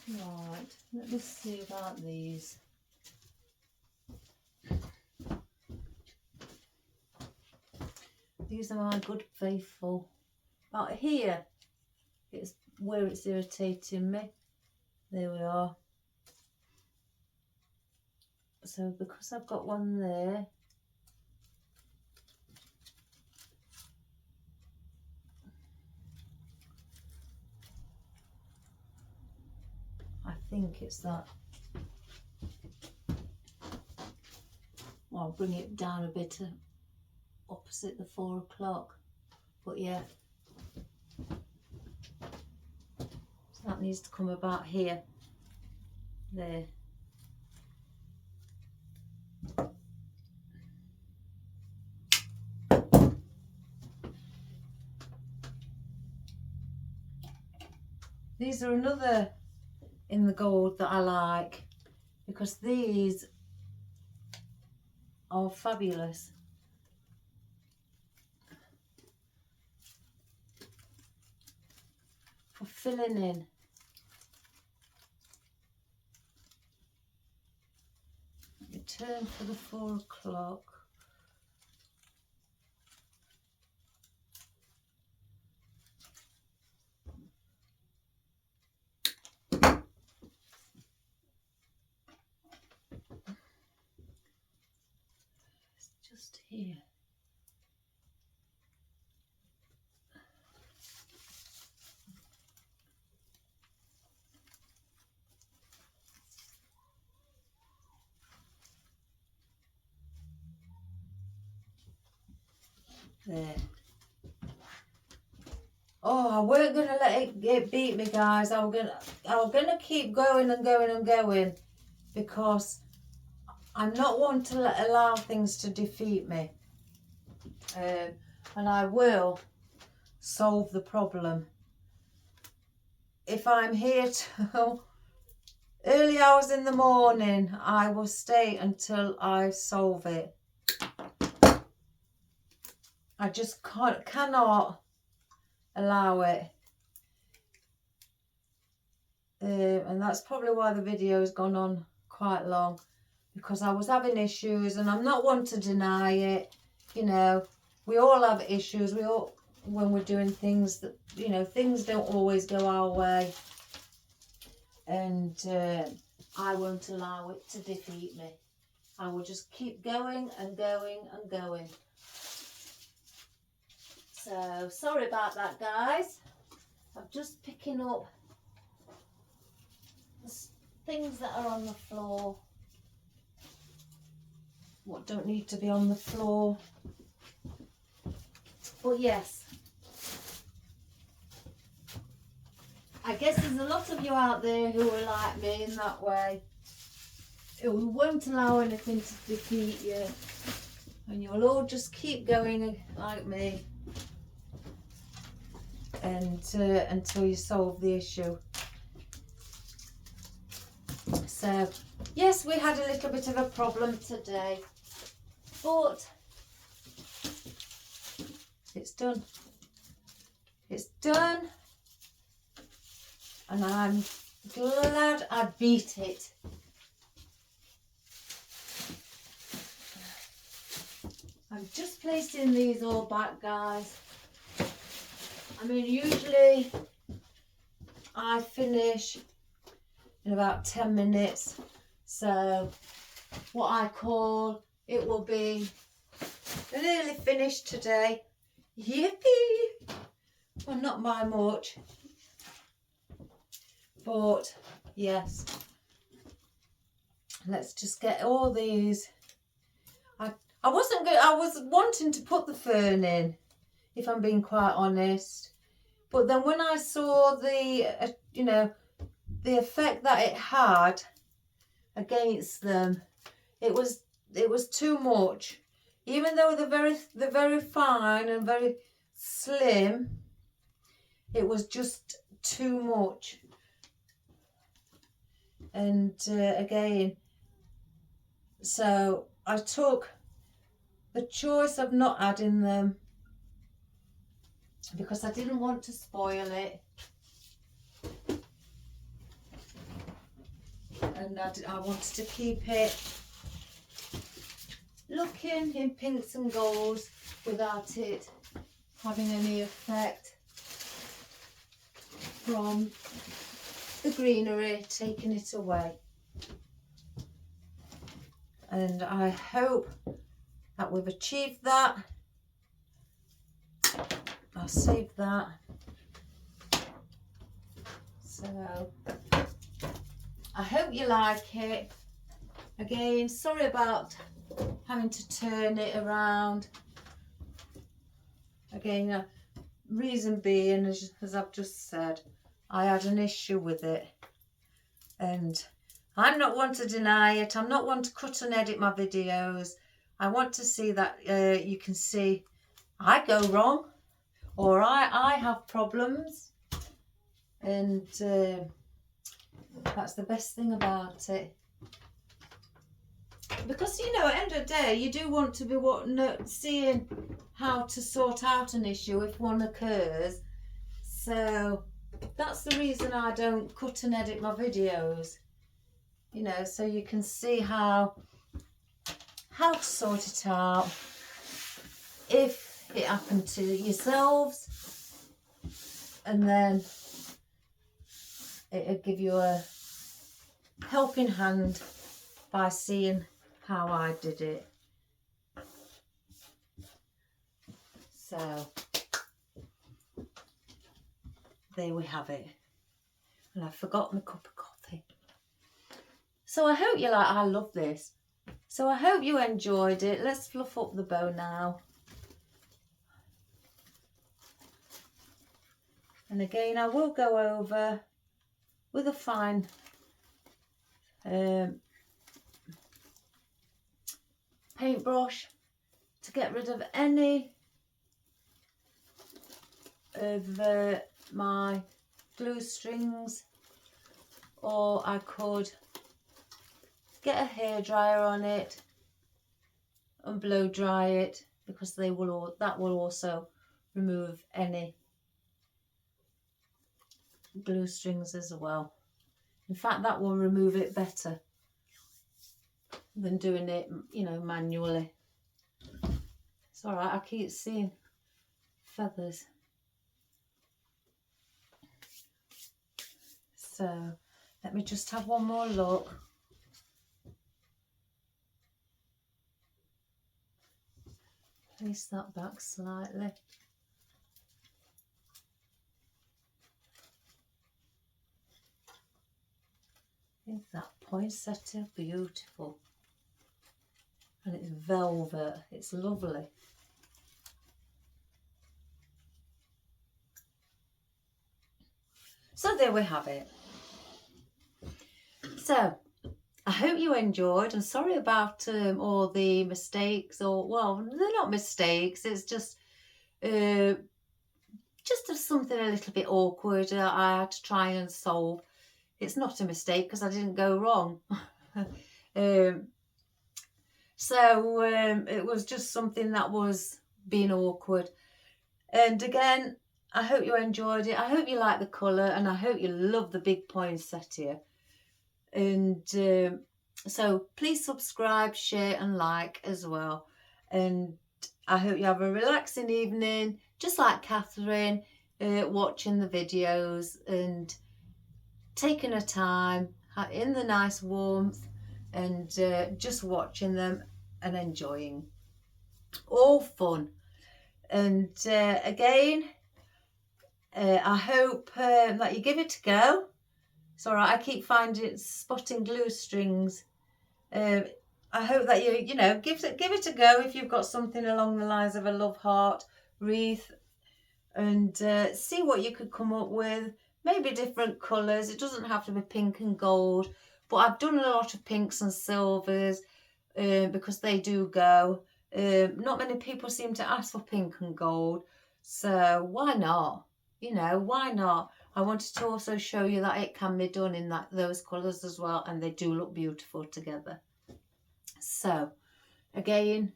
Right, let me see about these. These are my good faithful. About here, it's where it's irritating me. There we are. So because I've got one there, I think it's that. Well, I'll bring it down a bit opposite the 4 o'clock. But yeah, so that needs to come about here. There. These are another in the gold that I like because these are fabulous. For filling in. Let me turn for the 4 o'clock. It's just here. There. Oh, I weren't gonna let it beat me, guys. I was gonna keep going and going and going because I'm not one to allow things to defeat me, and I will solve the problem. If I'm here till early hours in the morning, I will stay until I solve it. I just cannot allow it. And that's probably why the video has gone on quite long, because I was having issues, and I'm not one to deny it. You know, we all have issues. We all, when we're doing things that, you know, things don't always go our way, and I won't allow it to defeat me. I will just keep going and going and going. So sorry about that, guys. I'm just picking up the things that are on the floor, what don't need to be on the floor. But yes, I guess there's a lot of you out there who are like me in that way, who won't allow anything to defeat you, and you'll all just keep going like me, and until you solve the issue. So yes, we had a little bit of a problem today, but it's done. It's done, and I'm glad I beat it. I'm just placing these all back, guys. I mean, usually I finish in about 10 minutes. So what I call it will be nearly finished today. Yippee! Well, not by much, but yes. Let's just get all these. I wasn't good. I was wanting to put the fern in, if I'm being quite honest. But then when I saw the, the effect that it had against them, it was too much. Even though they're very fine and very slim, it was just too much. And again, so I took the choice of not adding them because I didn't want to spoil it. And I wanted to keep it looking in pinks and golds without it having any effect from the greenery taking it away. And I hope that we've achieved that. I'll save that. So I hope you like it. Again, sorry about having to turn it around. Again, reason being, as I've just said, I had an issue with it. And I'm not one to deny it. I'm not one to cut and edit my videos. I want to see that you can see I go wrong or I have problems. And that's the best thing about it. Because, at the end of the day, you do want to be seeing how to sort out an issue if one occurs. So that's the reason I don't cut and edit my videos. So you can see how to sort it out if it happened to yourselves, and then it'll give you a helping hand by seeing how I did it. So there we have it. And I've forgotten a cup of coffee. So I hope you I love this. So I hope you enjoyed it. Let's fluff up the bow now. And again, I will go over with a fine paintbrush to get rid of any of my glue strings, or I could get a hairdryer on it and blow dry it, because that will also remove any glue strings as well. In fact, that will remove it better than doing it, manually. It's all right. I keep seeing feathers. So let me just have one more look. Place that back slightly. Isn't that poinsettia beautiful? And it's velvet. It's lovely. So there we have it. So I hope you enjoyed, and sorry about all the mistakes, or well, they're not mistakes, it's just something a little bit awkward that I had to try and solve. It's not a mistake because I didn't go wrong. It was just something that was being awkward. And again, I hope you enjoyed it. I hope you like the colour, and I hope you love the big poinsettia. And so please subscribe, share and like as well. And I hope you have a relaxing evening, just like Catherine, watching the videos and taking her time in the nice warmth and just watching them and enjoying. All fun. And again, I hope that you give it a go. It's all right. I keep spotting glue strings. I hope that you know give it a go if you've got something along the lines of a Loveheart wreath, and see what you could come up with. Maybe different colours. It doesn't have to be pink and gold, but I've done a lot of pinks and silvers because they do go. Not many people seem to ask for pink and gold, so why not? You know, why not? I wanted to also show you that it can be done in those colours as well, and they do look beautiful together. So, again,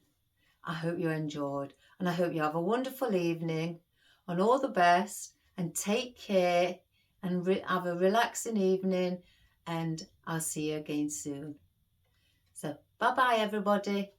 I hope you enjoyed, and I hope you have a wonderful evening, and all the best, and take care, and have a relaxing evening, and I'll see you again soon. So, bye-bye, everybody.